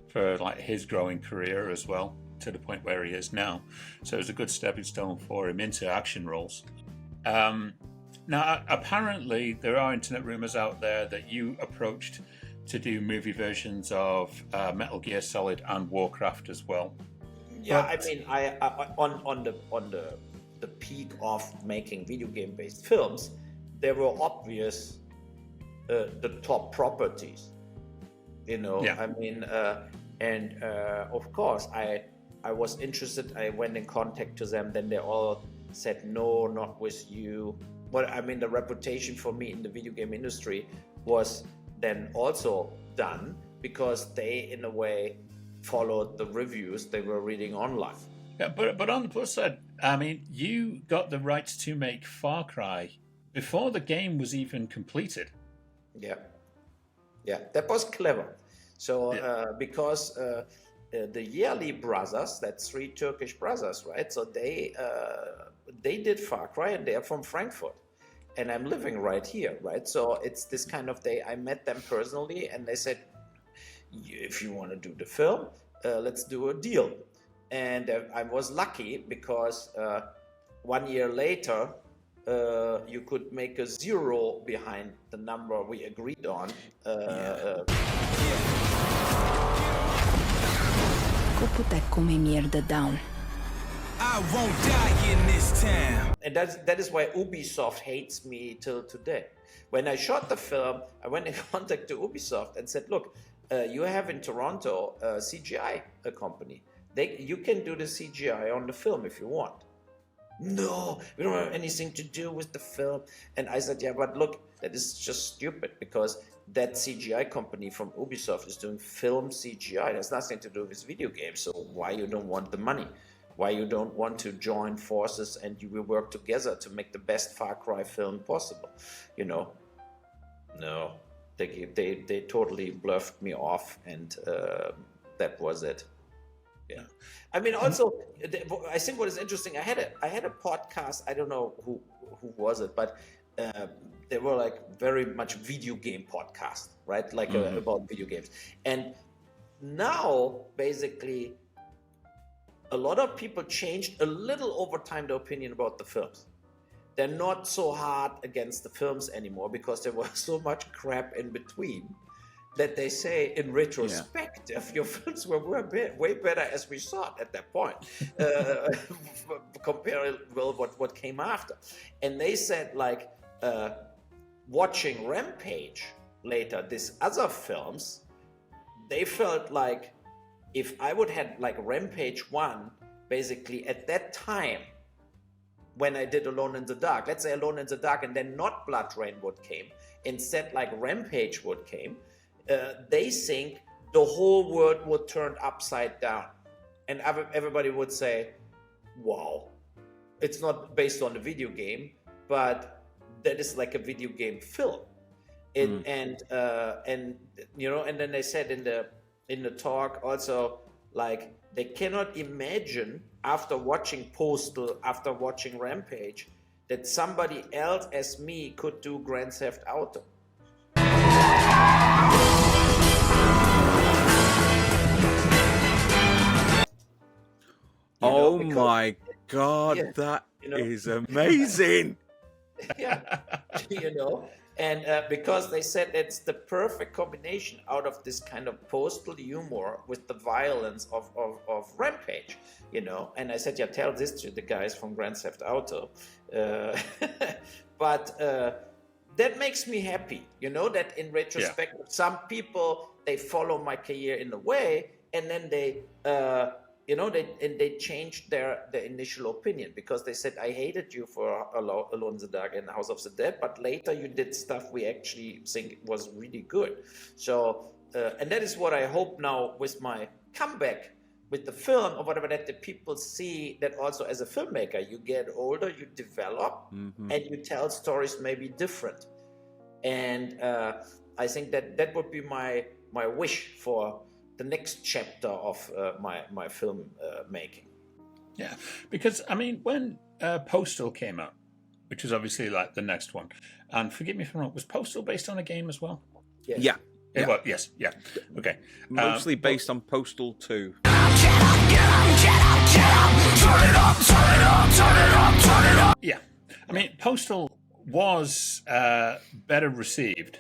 for like his growing career as well, to the point where he is now. So it was a good stepping stone for him into action roles. Now, apparently, there are internet rumors out there that you approached to do movie versions of Metal Gear Solid and Warcraft as well. Yeah, I mean, I on the peak of making video game based films, there were obvious the top properties. You know, Yeah. I mean, and of course, I was interested. I went in contact to them. Then they all said no, not with you. But I mean, the reputation for me in the video game industry was then also done because they, in a way, followed the reviews they were reading online. Yeah, but on the plus side, I mean, you got the rights to make Far Cry before the game was even completed. Yeah, that was clever. So because the Yearly brothers, that's 3 Turkish brothers, right? So they did Far Cry, and they are from Frankfurt, and I'm living right here, right? So it's this kind of I met them personally, and they said, if you want to do the film, let's do a deal. And I was lucky because 1 year later, you could make a 0 behind the number we agreed on. Puta come mierda down. I won't die in this town. And that is why Ubisoft hates me till today. When I shot the film, I went in contact to Ubisoft and said, look, you have in Toronto a CGI company. You can do the CGI on the film if you want. No, we don't have anything to do with the film. And I said, yeah, but look, that is just stupid because that CGI company from Ubisoft is doing film CGI. It has nothing to do with video games. So why you don't want the money? Why you don't want to join forces and you will work together to make the best Far Cry film possible? You know, no, they totally bluffed me off, and that was it. Yeah, I mean, also, I think what is interesting, I had a podcast. I don't know who was it, but they were like very much video game podcast, right? Like about video games. And now, basically, a lot of people changed a little over time their opinion about the films. They're not so hard against the films anymore because there was so much crap in between that they say in retrospective, your films were way better as we thought at that point, compared with what came after. And they said, like, watching Rampage later, these other films, they felt like if I would had like Rampage 1, basically at that time, when I did Alone in the Dark, let's say Alone in the Dark, and then not Blood Rain would came, instead like Rampage would came, they think the whole world would turn upside down. And everybody would say, wow, it's not based on a video game, but that is like a video game film. And you know, and then they said in the talk also, like, they cannot imagine after watching Postal, after watching Rampage, that somebody else as me could do Grand Theft Auto. Oh my God, that is amazing. Yeah, you know, and because they said it's the perfect combination out of this kind of postal humor with the violence of Rampage, you know. And I said, yeah, tell this to the guys from Grand Theft Auto. But that makes me happy, you know, that in retrospect, some people, they follow my career in a way, and then they, you know, they changed their initial opinion because they said, I hated you for Alone in the Dark and House of the Dead, but later you did stuff we actually think was really good. So, and that is what I hope now with my comeback with the film or whatever, that the people see that also as a filmmaker, you get older, you develop, and you tell stories maybe different. And I think that would be my wish for the next chapter of my film making. Yeah, because I mean, when Postal came out, which was obviously like the next one, and forgive me if I'm wrong, was Postal based on a game as well? Yes. Yeah. Well, yes, yeah, okay. Mostly based on Postal 2. Yeah, I mean, Postal was better received.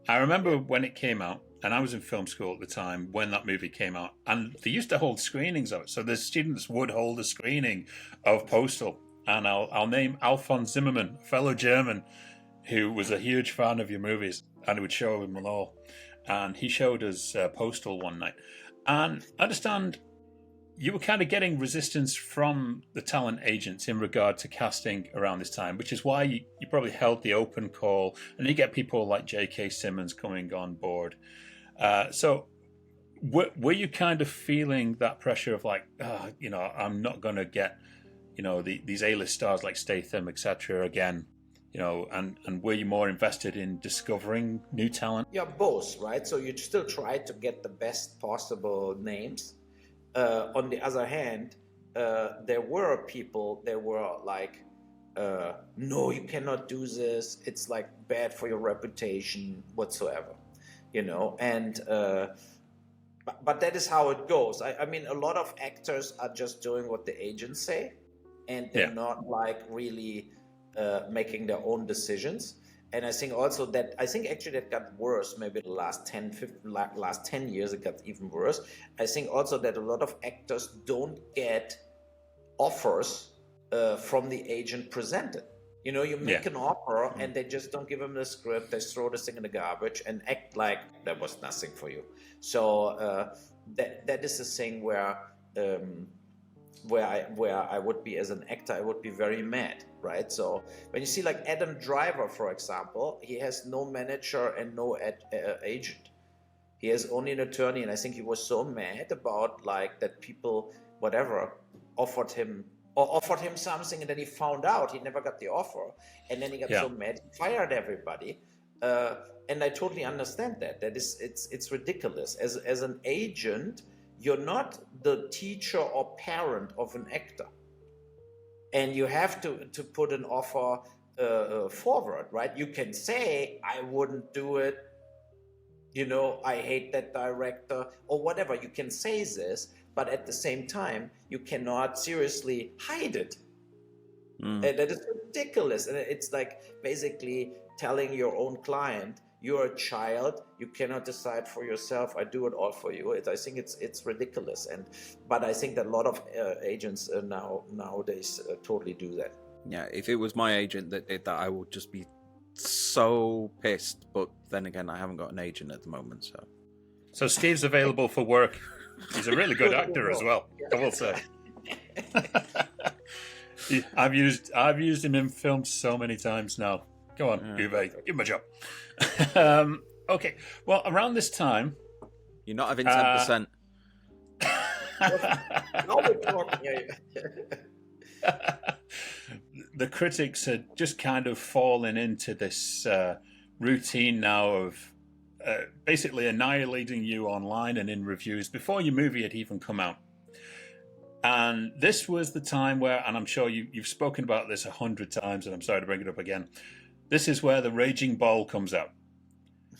I remember when it came out, and I was in film school at the time when that movie came out, and they used to hold screenings of it. So the students would hold a screening of Postal, and I'll name Alphonse Zimmerman, a fellow German, who was a huge fan of your movies, and would show them all. And he showed us Postal one night, and I understand you were kind of getting resistance from the talent agents in regard to casting around this time, which is why you probably held the open call, and you get people like J.K. Simmons coming on board. So were you kind of feeling that pressure of like, I'm not going to get, these A-list stars like Statham, etc. again, and were you more invested in discovering new talent? Yeah, both, right? So you still try to get the best possible names. On the other hand, there were people that were like, no, you cannot do this. It's like bad for your reputation whatsoever, and but that is how it goes. I mean, a lot of actors are just doing what the agents say, and they're not like really making their own decisions. And I think also that, actually that got worse, maybe the last 10 years it got even worse. I think also that a lot of actors don't get offers from the agent presented. You make an offer and they just don't give them the script, they throw this thing in the garbage and act like there was nothing for you. So that is the thing where I would be, as an actor, I would be very mad, right? So when you see like Adam Driver, for example, he has no manager and no agent. He has only an attorney, and I think he was so mad about like that people, whatever, offered him something, and then he found out he never got the offer, and then he got so mad he fired everybody. And I totally understand that. That is, it's ridiculous. As an agent, you're not the teacher or parent of an actor, and you have to put an offer forward, right? You can say, I wouldn't do it, I hate that director, or whatever. You can say this, but at the same time, you cannot seriously hide it. And that is ridiculous. And it's like basically telling your own client, you're a child, you cannot decide for yourself, I do it all for you. I think it's ridiculous. But I think that a lot of agents nowadays totally do that. Yeah, if it was my agent that did that, I would just be so pissed. But then again, I haven't got an agent at the moment, so. So Steve's available for work. He's a really good actor as well, I will say. I've used him in films so many times now. Go on, Uwe, give him a job. Okay, well, around this time... You're not having 10%. The critics had just kind of fallen into this routine now of basically annihilating you online and in reviews before your movie had even come out. And this was the time where, and I'm sure you've spoken about this 100 times, and I'm sorry to bring it up again, this is where the raging ball comes out.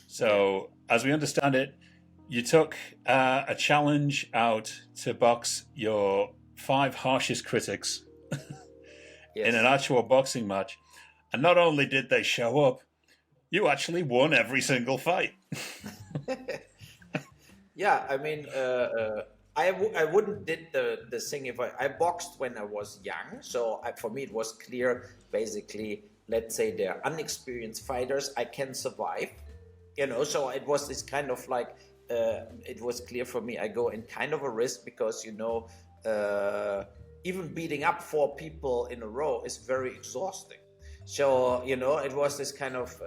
So, as we understand it, you took a challenge out to box your 5 harshest critics in an actual boxing match. And not only did they show up, you actually won every single fight. Yeah, I mean, I wouldn't did the thing if I boxed when I was young. So for me, it was clear, basically, let's say they're unexperienced fighters, I can survive. So it was this kind of like, it was clear for me, I go in kind of a risk because, even beating up 4 people in a row is very exhausting. So, it was this kind of,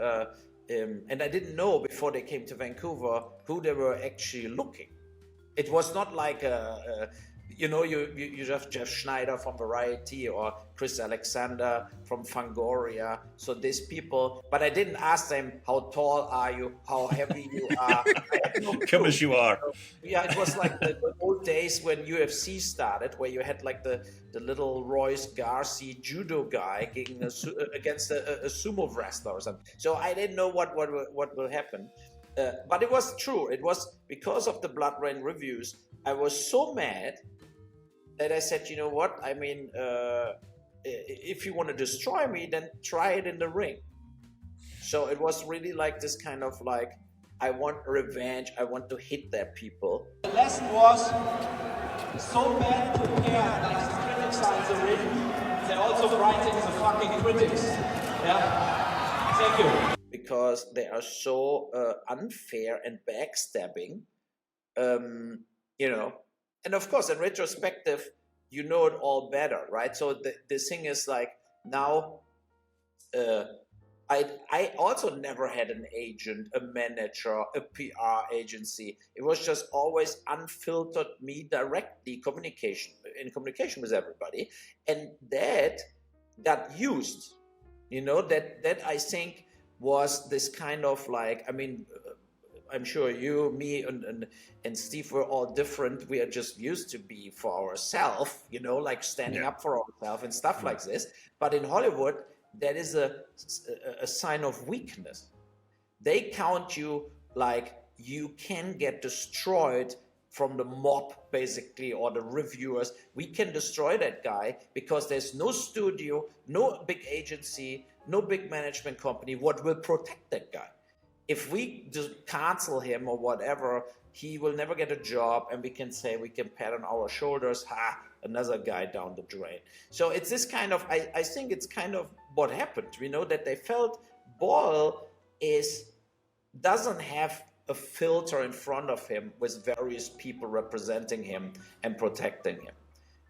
and I didn't know before they came to Vancouver who they were actually looking. It was not like, you have Jeff Schneider from Variety or Chris Alexander from Fangoria. So these people, but I didn't ask them, how tall are you? How heavy you are? Come as you are. Yeah, it was like the old days when UFC started, where you had like the little Royce Garcia judo guy against a sumo wrestler or something. So I didn't know what will happen. but it was true. It was because of the Blood Rain reviews. I was so mad that I said, you know what? I mean, if you want to destroy me, then try it in the ring. So it was really like this kind of like, I want revenge. I want to hit their people. The lesson was so bad prepared, like the critics signs are written. They're also writing the fucking critics. Yeah. Thank you. Because they are so unfair and backstabbing, you know. And of course, in retrospective, you know it all better, right? So the thing is like now, I also never had an agent, a manager, a PR agency. It was just always unfiltered me directly in communication with everybody. And that got used, you know, that I think was this kind of like, I mean, I'm sure you, me, and Steve were all different. We are just used to be for ourselves, you know, like standing up for ourselves and stuff like this. But in Hollywood, that is a sign of weakness. They count you like you can get destroyed from the mob, basically, or the reviewers. We can destroy that guy because there's no studio, no big agency, no big management company what will protect that guy. If we just cancel him or whatever, he will never get a job, and we can say, we can pat on our shoulders, another guy down the drain. So it's this kind of, I think it's kind of what happened, you know, that they felt Boll doesn't have a filter in front of him with various people representing him and protecting him.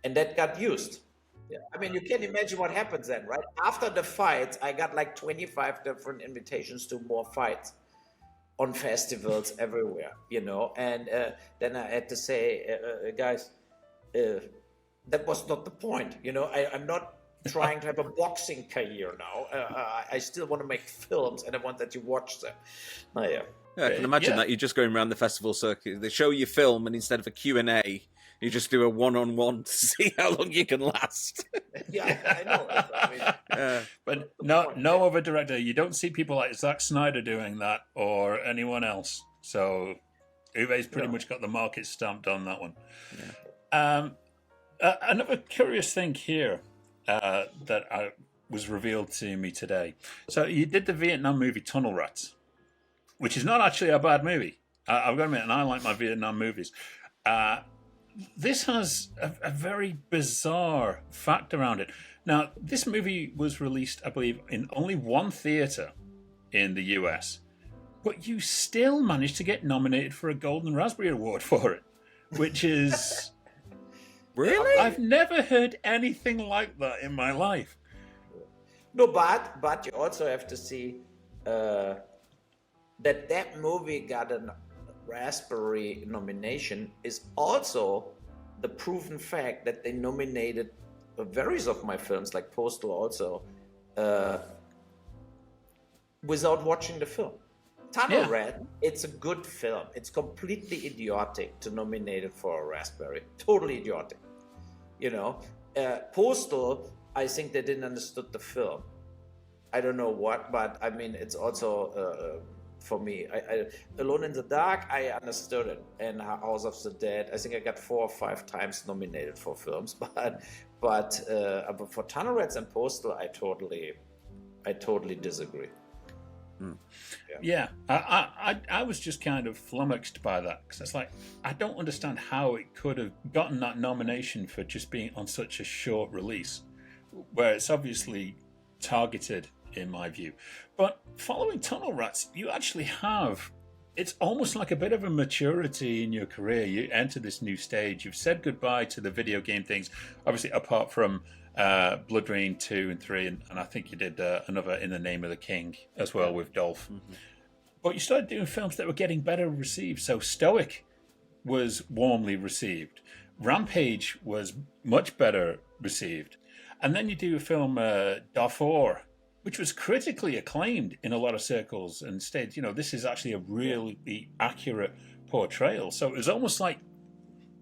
And that got used. Yeah. I mean, you can imagine what happens then, right? After the fights, I got like 25 different invitations to more fights on festivals everywhere, you know, and then I had to say, guys, that was not the point, you know. I'm not trying to have a boxing career now. I still want to make films, and I want that you watch them. Yeah, I can imagine that you're just going around the festival circuit. They show you film, and instead of a Q&A, you just do a one-on-one to see how long you can last. Yeah, I know. I mean, but no other director. You don't see people like Zack Snyder doing that or anyone else. So Uwe's pretty much got the market stamped on that one. Yeah. Another curious thing here that was revealed to me today. So you did the Vietnam movie Tunnel Rats, which is not actually a bad movie. I've got to admit, and I like my Vietnam movies. This has a very bizarre fact around it. Now, this movie was released, I believe, in only one theatre in the US, but you still managed to get nominated for a Golden Raspberry Award for it, which is... Really? I've never heard anything like that in my life. No, but you also have to see that movie got a Raspberry nomination is also the proven fact that they nominated various of my films, like Postal also, without watching the film. Tunnel Rat, it's a good film. It's completely idiotic to nominate it for a Raspberry. Totally idiotic. You know, Postal, I think they didn't understood the film. I don't know what, but I mean, it's also for me. I Alone in the Dark, I understood it, and House of the Dead, I think I got 4 or 5 times nominated for films, but for Tunnel Rats and Postal, I totally disagree. Yeah, I was just kind of flummoxed by that, because it's like, I don't understand how it could have gotten that nomination for just being on such a short release, where it's obviously targeted, in my view. But following Tunnel Rats, you actually have, it's almost like a bit of a maturity in your career. You enter this new stage. You've said goodbye to the video game things, obviously apart from Blood Rain 2 and 3, and I think you did another In the Name of the King as well with Dolph. Mm-hmm. But you started doing films that were getting better received. So Stoic was warmly received. Rampage was much better received. And then you do a film, Darfur, which was critically acclaimed in a lot of circles and stated, you know, this is actually a really accurate portrayal. So it was almost like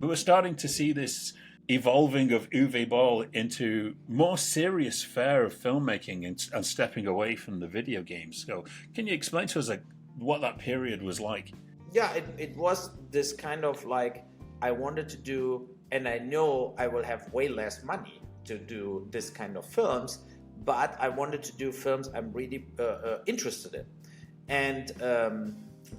we were starting to see this evolving of Uwe Boll into more serious fare of filmmaking and stepping away from the video games. So can you explain to us what that period was like. Yeah, it was this kind of like, I wanted to do, and I know I will have way less money to do this kind of films, but I wanted to do films I'm really interested in. And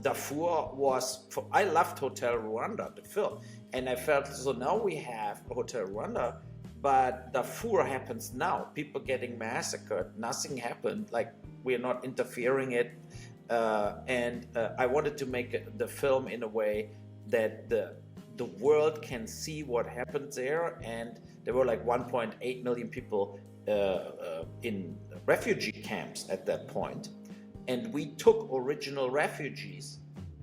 Darfur was, I loved Hotel Rwanda, the film, and I felt, so now we have Hotel Rwanda, but Darfur happens now. People getting massacred, nothing happened, like we're not interfering it. And I wanted to make the film in a way that the world can see what happened there. And there were like 1.8 million people in refugee camps at that point. And we took original refugees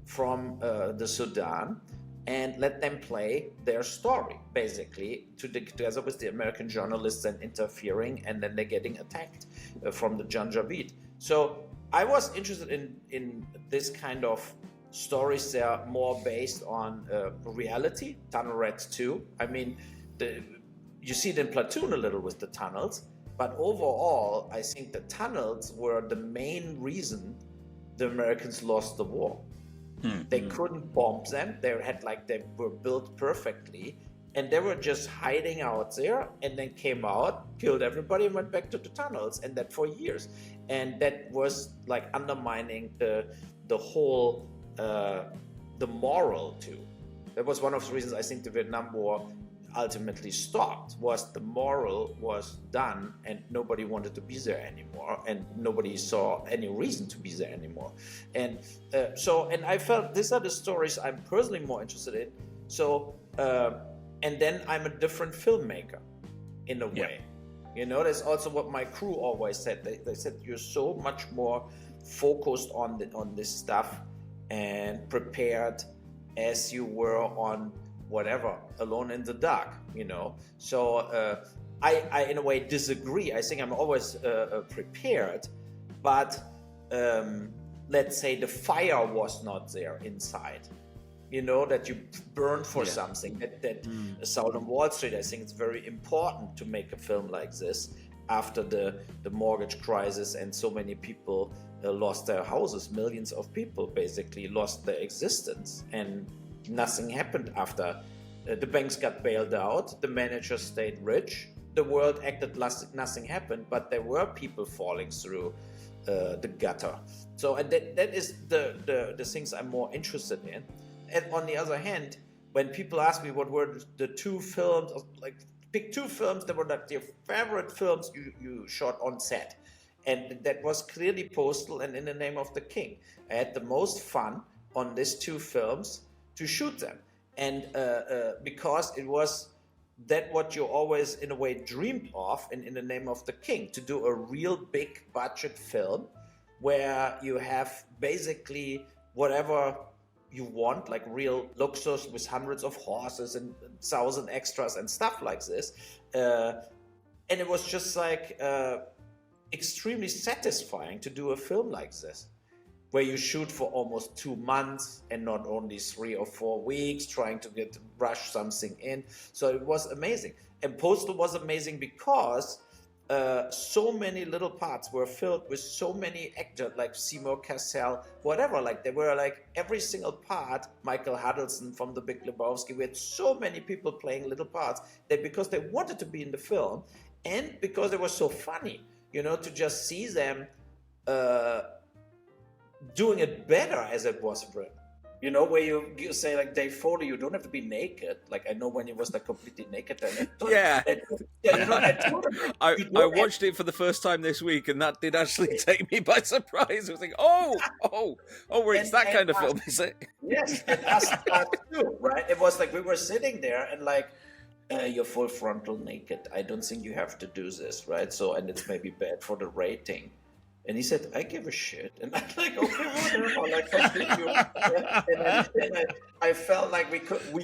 from the Sudan and let them play their story, basically, together with the American journalists and interfering, and then they're getting attacked from the Janjaweed. So I was interested in this kind of stories that are more based on reality. Tunnel Rats 2. I mean, you see it in Platoon a little with the tunnels, but overall, I think the tunnels were the main reason the Americans lost the war. They couldn't bomb them. They were built perfectly, and they were just hiding out there, and then came out, killed everybody, and went back to the tunnels, and that for years. And that was like undermining the whole the moral too. That was one of the reasons I think the Vietnam War ultimately stopped, was the moral was done and nobody wanted to be there anymore, and nobody saw any reason to be there anymore. And and I felt these are the stories I'm personally more interested in. So and then I'm a different filmmaker in a way. You know, that's also what my crew always said. They said you're so much more focused on this stuff and prepared as you were on whatever, Alone in the Dark, you know. So I in a way disagree. I think I'm always prepared, but let's say the fire was not there inside. You know, that you burn for something. That Sound on Wall Street, I think it's very important to make a film like this after the mortgage crisis, and so many people lost their houses. Millions of people basically lost their existence, and nothing happened after. The banks got bailed out, the managers stayed rich, the world acted like nothing happened, but there were people falling through the gutter. So, and that is the things I'm more interested in. And on the other hand, when people ask me what were the two films, like pick two films that were like your favorite films you shot on set, and that was clearly Postal and In the Name of the King. I had the most fun on these two films to shoot them. And because it was that what you always in a way dreamed of in the Name of the King, to do a real big budget film where you have basically whatever you want, like real luxus with hundreds of horses and 1,000 extras and stuff like this. And it was just like extremely satisfying to do a film like this, where you shoot for almost 2 months and not only 3 or 4 weeks, trying to rush something in. So it was amazing. And Postal was amazing because so many little parts were filled with so many actors, like Seymour Cassell, whatever. Like they were like every single part. Michael Huddleston from The Big Lebowski. We had so many people playing little parts that because they wanted to be in the film, and because it was so funny, you know, to just see them doing it better as it was written. You know, where you say like Dave Foley, you don't have to be naked. Like I know when he was like completely naked. I watched it for the first time this week, and that did actually take me by surprise. I was like, it's that kind of film, is it? Yes, and us too, right? It was like we were sitting there and like, you're full frontal naked. I don't think you have to do this, right? So, and it's maybe bad for the rating. And he said, I give a shit. And I'm like, okay, whatever, like, continue. And I felt like we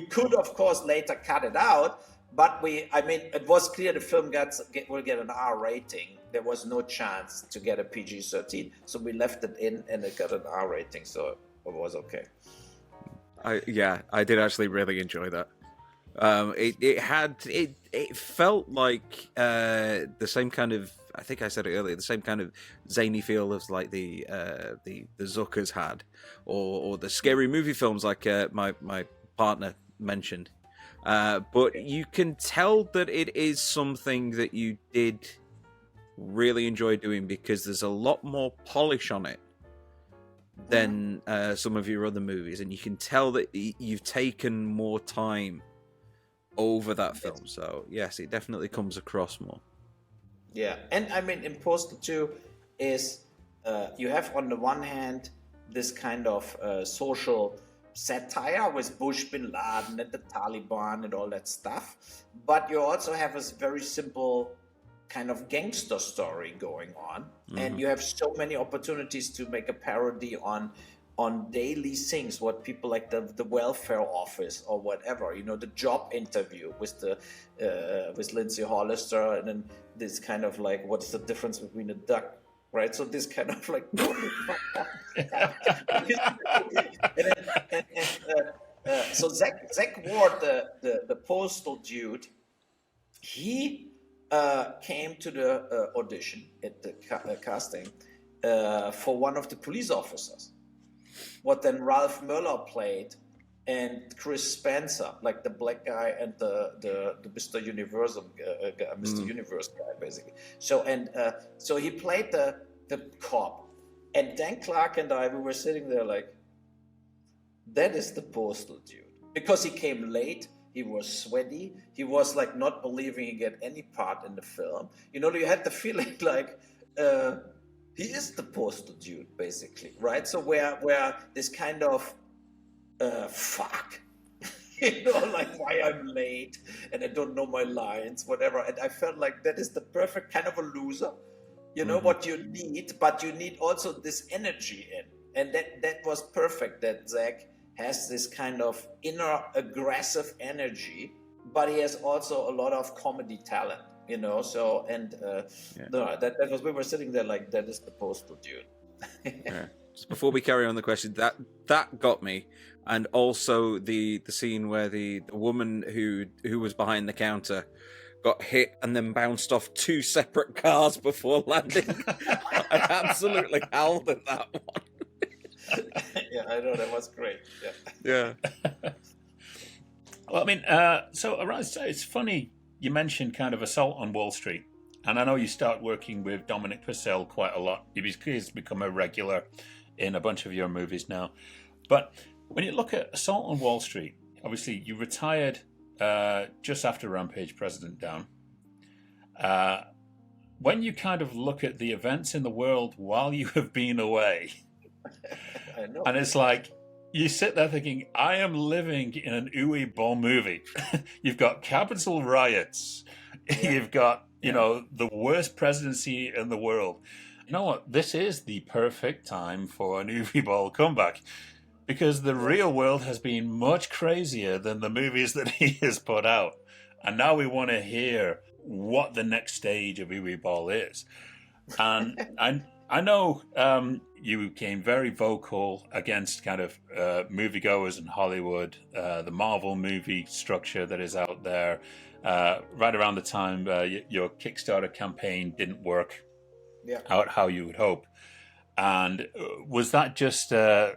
could, of course, later cut it out. But it was clear the film will get an R rating. There was no chance to get a PG-13. So we left it in and it got an R rating. So it was okay. I did actually really enjoy that. It felt like the same kind of, I think I said it earlier, the same kind of zany feel as like the Zuckers had, or the scary movie films like my partner mentioned. But you can tell that it is something that you did really enjoy doing, because there's a lot more polish on it than some of your other movies, and you can tell that you've taken more time over that film. So yes, it definitely comes across more. Yeah, and I mean, in Postal 2 is you have on the one hand this kind of social satire with Bush, Bin Laden, and the Taliban and all that stuff, but you also have a very simple kind of gangster story going on, and you have so many opportunities to make a parody on daily things, what people like the welfare office or whatever, you know, the job interview with with Lindsay Hollister, and then this kind of like, what's the difference between a duck, right? So this kind of like so Zach Ward, the Postal dude, he came to the audition at the casting for one of the police officers, what then Ralph Möller played, and Chris Spencer, like the black guy and the Mr. Universal guy, Mr. Universe guy, basically. So so he played the cop, and Dan Clark and I, we were sitting there like, that is the Postal dude, because he came late. He was sweaty. He was like not believing he get any part in the film. You know, you had the feeling like he is the Postal dude, basically, right? So where this kind of fuck, you know, like why I'm late and I don't know my lines, whatever. And I felt like that is the perfect kind of a loser. You know what you need, but you need also this energy in, and that was perfect. That Zach has this kind of inner aggressive energy, but he has also a lot of comedy talent, you know. So no, that was, we were sitting there like, that is the Postal dude. Yeah. Just before we carry on the question, that got me, and also the scene where the woman who was behind the counter got hit and then bounced off two separate cars before landing. I absolutely howled at that one. Yeah, I know, that was great. Yeah. Well, I mean, so Arise, it's funny you mentioned kind of Assault on Wall Street, and I know you start working with Dominic Purcell quite a lot. He's become a regular in a bunch of your movies now. But when you look at Assault on Wall Street, obviously you retired just after Rampage President Down. When you kind of look at the events in the world while you have been away, I know. And it's like, you sit there thinking, I am living in an Uwe Boll movie. You've got Capitol riots. Yeah. You've got, you know, the worst presidency in the world. You know what? This is the perfect time for an Uwe Boll comeback, because the real world has been much crazier than the movies that he has put out. And now we want to hear what the next stage of Uwe Boll is. And I know you became very vocal against kind of moviegoers in Hollywood, the Marvel movie structure that is out there. Right around the time your Kickstarter campaign didn't work out how you would hope. And was that just the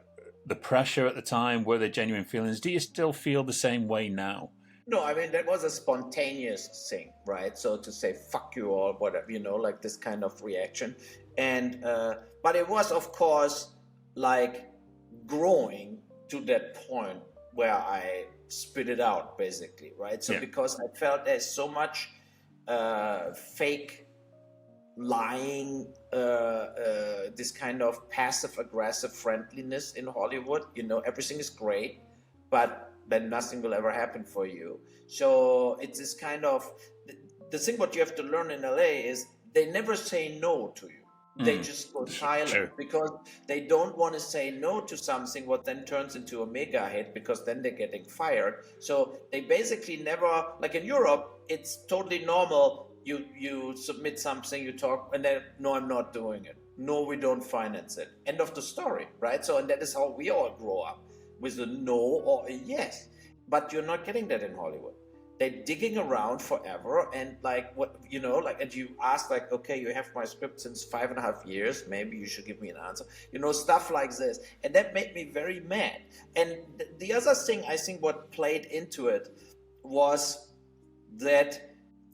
pressure at the time? Were there genuine feelings? Do you still feel the same way now? No, I mean, that was a spontaneous thing, right? So to say, fuck you or whatever, you know, like this kind of reaction. And, but it was, of course, like growing to that point where I spit it out, basically, right? So because I felt there's so much fake lying, this kind of passive-aggressive friendliness in Hollywood. You know, everything is great, but then nothing will ever happen for you. So it's this kind of, the thing what you have to learn in LA is they never say no to you. They just go silent because they don't want to say no to something what then turns into a mega hit, because then they're getting fired. So they basically never, like in Europe, it's totally normal. You submit something, you talk, and then, no, I'm not doing it. No, we don't finance it. End of the story, right? So, and that is how we all grow up, with a no or a yes. But you're not getting that in Hollywood. they're digging around forever, and like what and you ask like, okay, you have my script since 5.5 years, maybe you should give me an answer, stuff like this, and that made me very mad. And the other thing I think what played into it was that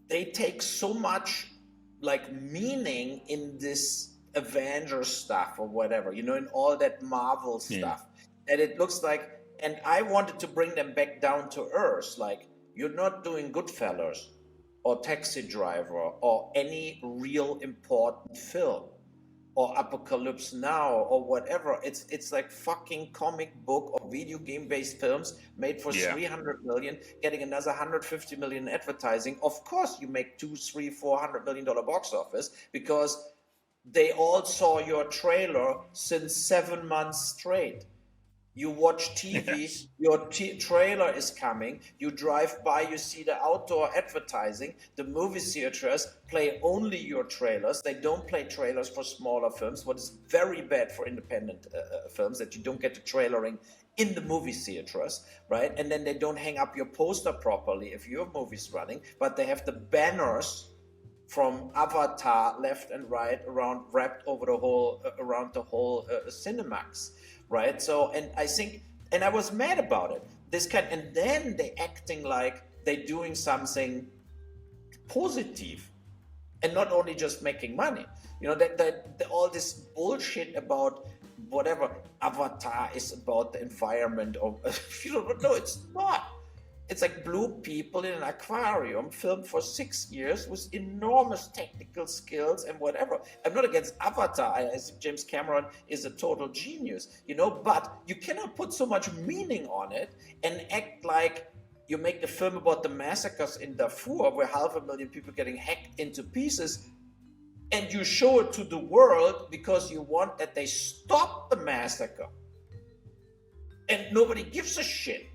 they take so much like meaning in this Avengers stuff or whatever, in all that Marvel stuff, that it looks like, and I wanted to bring them back down to earth. Like, you're not doing Goodfellas or Taxi Driver or any real important film or Apocalypse Now or whatever. It's like fucking comic book or video game based films made for 300 million, getting another 150 million in advertising. Of course you make $200, $300, $400 million box office because they all saw your trailer since 7 months straight. You watch TV, your trailer is coming, you drive by, you see the outdoor advertising, the movie theaters play only your trailers. They don't play trailers for smaller films, what is very bad for independent films, that you don't get the trailering in the movie theaters, right? And then they don't hang up your poster properly if your movie's running, but they have the banners from Avatar left and right wrapped over the whole, around the whole Cinemax. Right, so and I was mad about it. And then they acting like they're doing something positive, and not only just making money. That all this bullshit about whatever Avatar is about the environment, or no, it's not. It's like blue people in an aquarium filmed for 6 years with enormous technical skills and whatever. I'm not against Avatar. I think James Cameron is a total genius, but you cannot put so much meaning on it and act like you make the film about the massacres in Darfur where 500,000 people getting hacked into pieces, and you show it to the world because you want that they stop the massacre. And nobody gives a shit.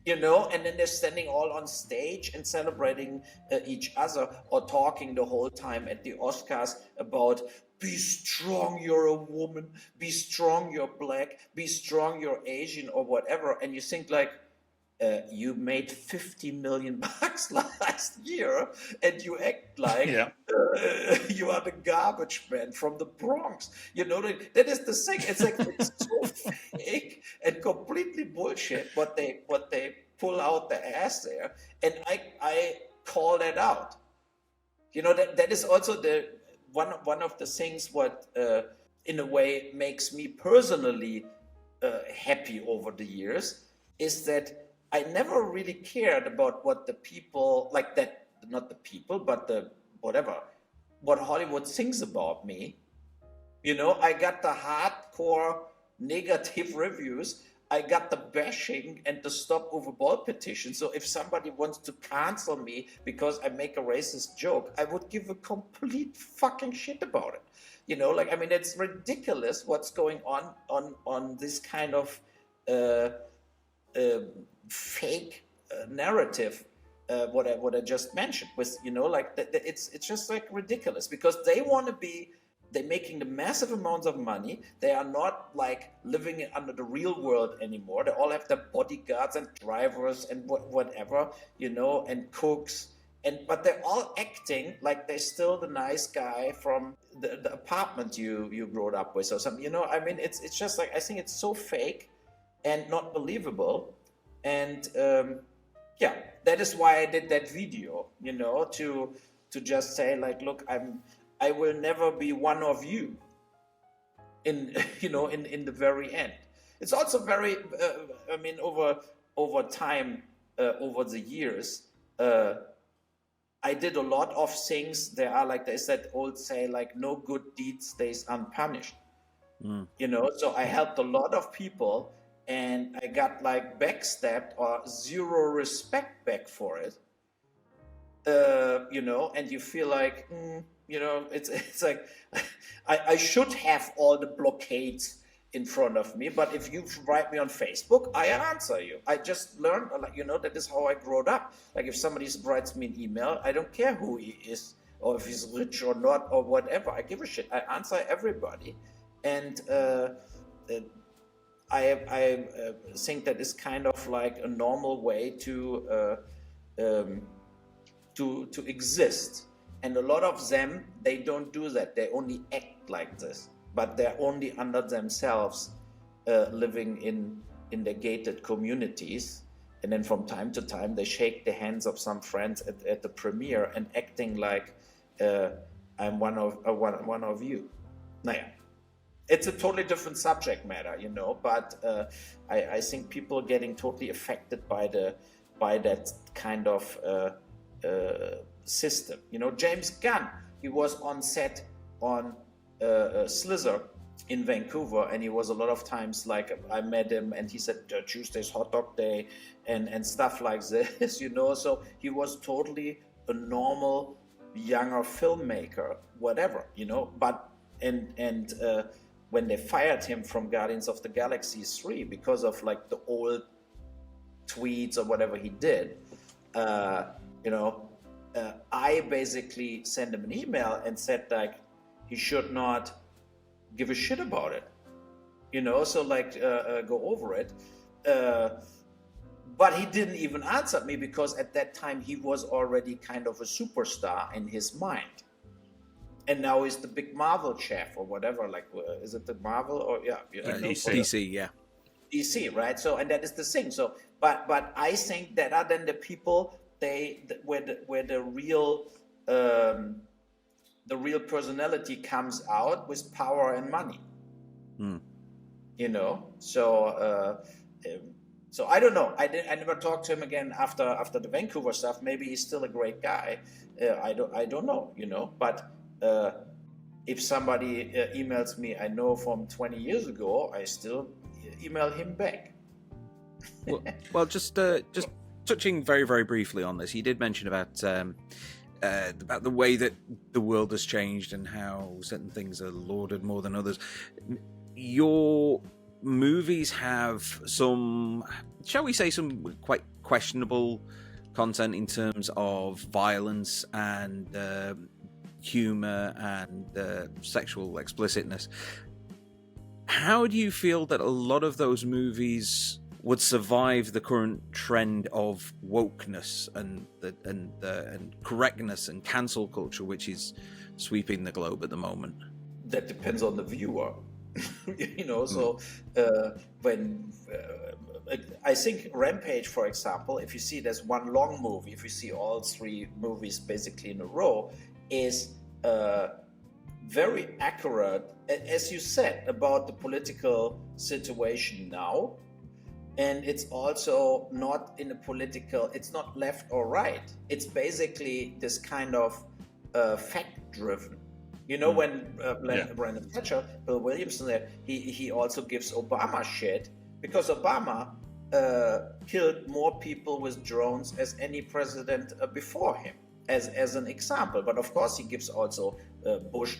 And then they're standing all on stage and celebrating each other, or talking the whole time at the Oscars about, be strong, you're a woman, be strong, you're black, be strong, you're Asian, or whatever. And you think like, you made $50 million last year, and you act like you are the garbage man from the Bronx. That is the thing. It's like, it's so fake and completely bullshit what they pull out the ass there, and I call that out. That is also the one of the things what in a way makes me personally happy over the years, is that I never really cared about what the people, like that, not the people, but the whatever, what Hollywood thinks about me. I got the hardcore negative reviews. I got the bashing and the Stop Uwe Boll petition. So if somebody wants to cancel me because I make a racist joke, I would give a complete fucking shit about it. It's ridiculous what's going on this kind of fake narrative, what I just mentioned, with it's just like ridiculous, because they want to be, they're making the massive amounts of money. They are not like living under the real world anymore. They all have their bodyguards and drivers and whatever, and cooks, but they're all acting like they're still the nice guy from the apartment you grew up with or something. It's just like, I think it's so fake and not believable. And that is why I did that video, to just say like, look, I will never be one of you in the very end. It's also very, over time, over the years, I did a lot of things. There are, like, there's that old say, like, no good deed stays unpunished. So I helped a lot of people, and I got like backstabbed or zero respect back for it. And you feel like, it's like, I should have all the blockades in front of me, but if you write me on Facebook, I answer you. I just learned, that is how I grew up. Like, if somebody writes me an email, I don't care who he is, or if he's rich or not, or whatever. I give a shit. I answer everybody. And I think that is kind of like a normal way to to exist. And a lot of them, they don't do that. They only act like this, but they're only under themselves, living in the gated communities. And then from time to time, they shake the hands of some friends at the premiere and acting like I'm one of you. Naja, it's a totally different subject matter, you know. But I think people getting totally affected by that kind of system. You know, James Gunn, he was on set on Slither in Vancouver, and he was a lot of times, like, I met him and he said Tuesday's hot dog day and stuff like this, you know. So he was totally a normal younger filmmaker, whatever, you know. But and when they fired him from Guardians of the Galaxy 3 because of like the old tweets or whatever he did, you know, I basically sent him an email and said like he should not give a shit about it, you know. So like go over it. But he didn't even answer me because at that time he was already kind of a superstar in his mind. And now he's the big Marvel chef or whatever. Like, is it the Marvel or DC, yeah. DC, right? So, and that is the thing. So, but I think that are then the people where the real personality comes out with power and money. You know. So I don't know. I never talked to him again after the Vancouver stuff. Maybe he's still a great guy. I don't know. You know, but. If somebody emails me, I know from 20 years ago, I still email him back. well, just touching very, very briefly on this, you did mention about the way that the world has changed and how certain things are lauded more than others. Your movies have some, shall we say, some quite questionable content in terms of violence and humor and sexual explicitness. How do you feel that a lot of those movies would survive the current trend of wokeness and correctness and cancel culture, which is sweeping the globe at the moment? That depends on the viewer. You know, so when I think Rampage, for example, if you see there's one long movie, if you see all three movies basically in a row, is very accurate, as you said, about the political situation now. And it's also not in a political, it's not left or right. It's basically this kind of fact-driven. You know, when Brandon Thatcher, Bill Williamson there, he also gives Obama shit because Obama killed more people with drones as any president before him. As an example, but of course he gives also Bush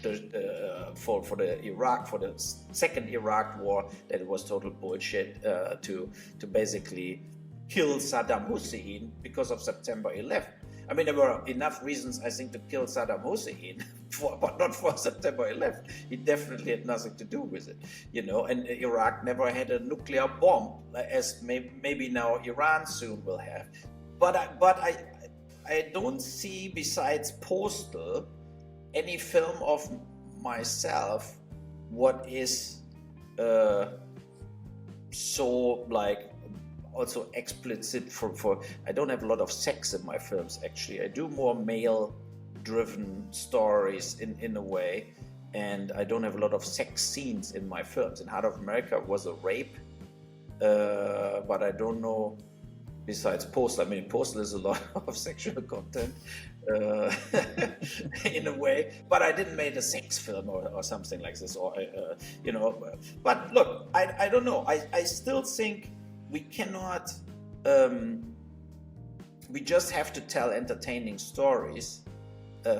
for the Iraq, for the second Iraq war, that it was total bullshit to basically kill Saddam Hussein because of September 11th. I mean, there were enough reasons, I think, to kill Saddam Hussein, but not for September 11th. He definitely had nothing to do with it, you know. And Iraq never had a nuclear bomb, as maybe now Iran soon will have. But I don't see, besides Postal, any film of myself what is so like also explicit for I don't have a lot of sex in my films, actually. I do more male driven stories in a way, and I don't have a lot of sex scenes in my films. In Heart of America was a rape, but I don't know. Besides Postal, I mean, Postal is a lot of sexual content in a way, but I didn't make a sex film or something like this, or you know. But look, I don't know. I still think we cannot. We just have to tell entertaining stories.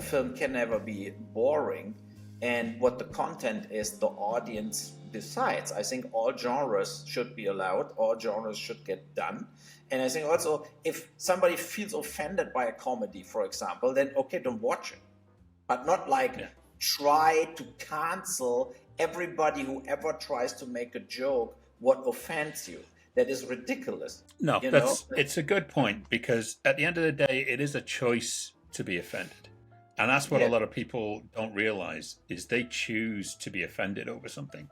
Film can never be boring, and what the content is, the audience decides. I think all genres should be allowed. All genres should get done. And I think also, if somebody feels offended by a comedy, for example, then okay, don't watch it. But not like try to cancel everybody who ever tries to make a joke what offends you. that is ridiculous. No, you it's a good point, because at the end of the day, it is a choice to be offended. And that's what a lot of people don't realize, is they choose to be offended over something.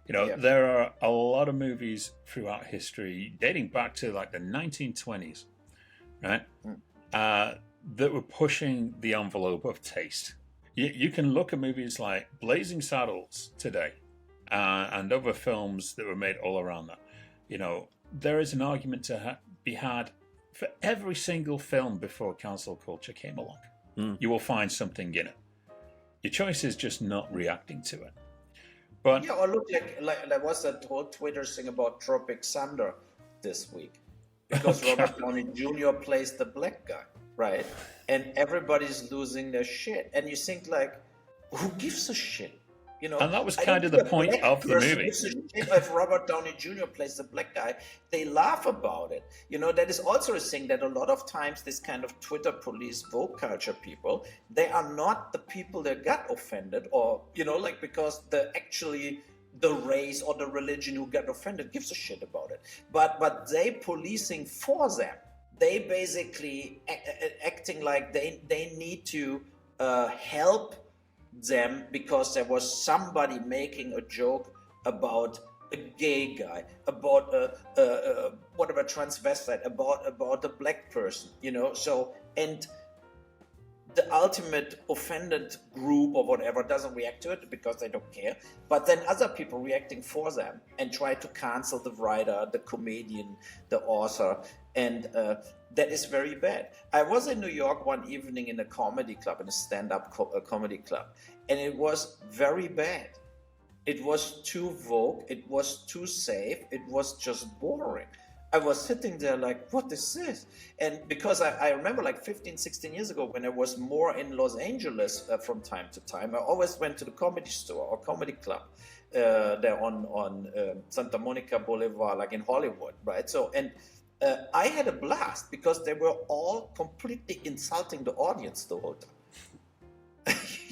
There are a lot of movies throughout history, dating back to like the 1920s, right? That were pushing the envelope of taste. You can look at movies like Blazing Saddles today, and other films that were made all around that. There is an argument to be had for every single film before cancel culture came along. You will find something in it. Your choice is just not reacting to it. But or look, like there was that whole Twitter thing about Tropic Thunder this week, because Robert Downey Jr. plays the black guy, right? And everybody's losing their shit. And you think, like, who gives a shit? And that was kind of the point of the movie. If Robert Downey Jr. plays the black guy, they laugh about it. That is also a thing that a lot of times this kind of Twitter police woke culture people, they are not the people that got offended, or, because the race or the religion who got offended gives a shit about it. But they policing for them. They basically acting like they need to help them because there was somebody making a joke about a gay guy, about whatever transvestite, about a black person, So, and the ultimate offended group or whatever doesn't react to it because they don't care. But then other people reacting for them and try to cancel the writer, the comedian, the author, and that is very bad. I was in New York one evening in a comedy club, in a stand-up comedy club, and it was very bad. It was too vogue, it was too safe, it was just boring. I was sitting there like, what is this? And because I remember like 15, 16 years ago when I was more in Los Angeles from time to time, I always went to the Comedy Store or Comedy Club there on Santa Monica Boulevard, like in Hollywood, right? So, and I had a blast because they were all completely insulting the audience the whole time.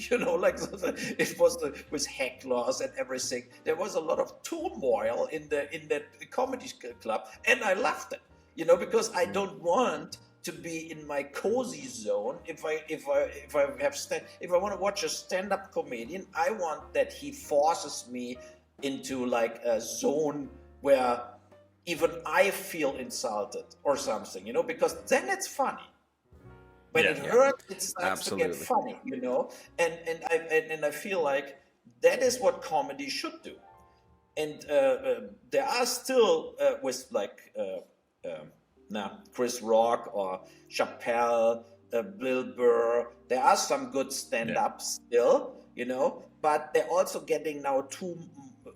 It was with hecklers and everything. There was a lot of turmoil in that comedy club, and I loved it. Because I don't want to be in my cozy zone. If I want to watch a stand-up comedian, I want that he forces me into like a zone where even I feel insulted or something, because then it's funny. When it hurts, it starts to get funny, And I feel like that is what comedy should do. And there are still with like Chris Rock or Chappelle, Bill Burr, there are some good stand-ups still, but they're also getting now too,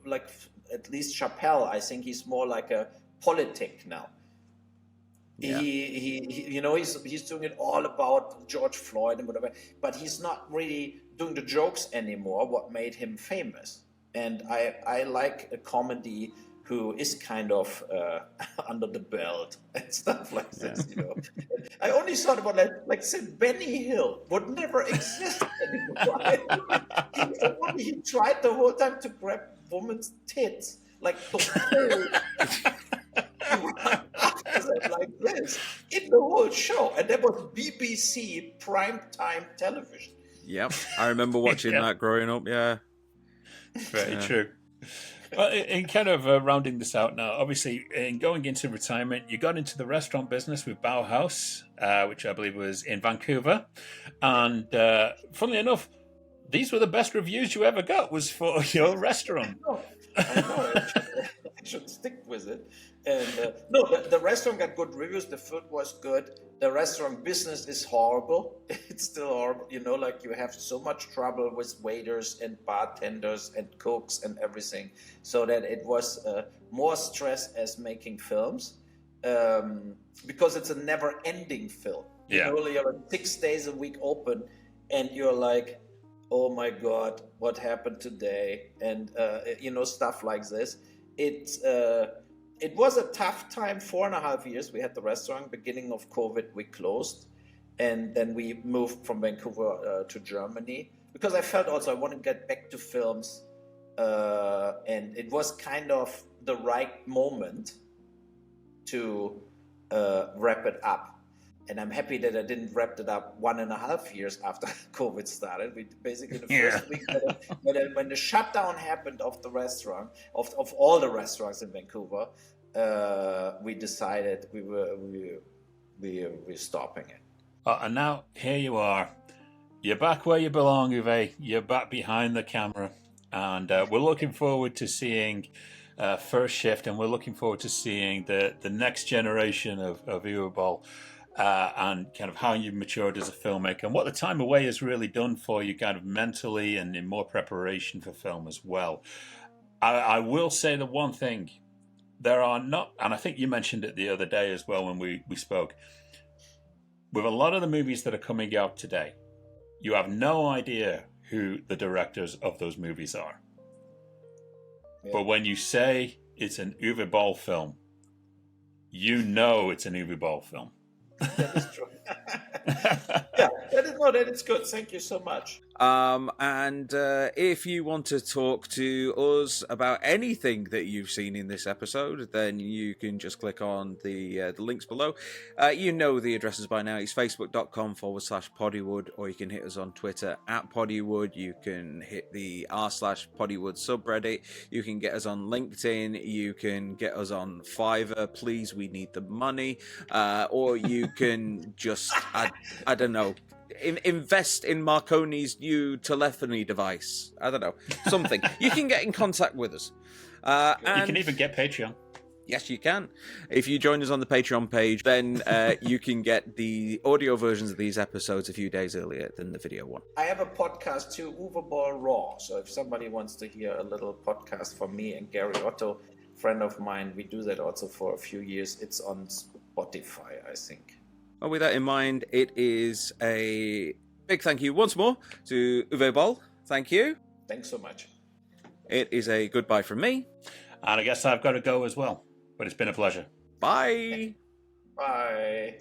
like at least Chappelle, I think he's more like a politic now. Yeah. He's doing it all about George Floyd and whatever, but he's not really doing the jokes anymore, what made him famous. And I like a comedy who is kind of under the belt and stuff like this, I only thought about like said Benny Hill would never exist anymore. He tried the whole time to grab women's tits, like the whole like this in the whole show, and that was BBC primetime television. Yep, I remember watching that growing up. Yeah, very true. Well, in kind of rounding this out now, obviously, in going into retirement, you got into the restaurant business with Bauhaus, which I believe was in Vancouver, and funnily enough, these were the best reviews you ever got was for your restaurant. I know. I should stick with it. And the restaurant got good reviews. The food was good. The restaurant business is horrible. It's still horrible. Like you have so much trouble with waiters and bartenders and cooks and everything. So that it was more stress as making films because it's a never-ending film. Yeah. You're 6 days a week open, and you're like, oh my God, what happened today? And stuff like this. It was a tough time, 4.5 years. We had the restaurant. Beginning of COVID, we closed. And then we moved from Vancouver to Germany because I felt also I want to get back to films. And it was kind of the right moment to wrap it up. And I'm happy that I didn't wrap it up 1.5 years after COVID started. We basically the first week when the shutdown happened of the restaurant, of all the restaurants in Vancouver, we decided we're stopping it. And now here you are. You're back where you belong, Uwe. You're back behind the camera. And we're looking forward to seeing First Shift, and we're looking forward to seeing the next generation of Uwe Boll. And kind of how you've matured as a filmmaker and what the time away has really done for you kind of mentally and in more preparation for film as well. I will say the one thing, there are not, and I think you mentioned it the other day as well when we spoke, with a lot of the movies that are coming out today, you have no idea who the directors of those movies are. Yeah. But when you say it's an Uwe Boll film, you know it's an Uwe Boll film. That is true. Yeah, that is good. Thank you so much. And if you want to talk to us about anything that you've seen in this episode, then you can just click on the links below. You know the addresses by now. It's facebook.com/Poddywood, or you can hit us on Twitter @Poddywood. You can hit the r/Poddywood subreddit. You can get us on LinkedIn. You can get us on Fiverr. Please, we need the money. Or you can just, I don't know, invest in Marconi's new telephony device. I don't know, something. You can get in contact with us. And you can even get Patreon. Yes, you can. If you join us on the Patreon page, then you can get the audio versions of these episodes a few days earlier than the video one. I have a podcast too, Uwe Boll Raw. So if somebody wants to hear a little podcast from me and Gary Otto, friend of mine, we do that also for a few years. It's on Spotify, I think. Well, with that in mind, it is a big thank you once more to Uwe Boll. Thank you. Thanks so much. It is a goodbye from me. And I guess I've got to go as well. But it's been a pleasure. Bye. Bye.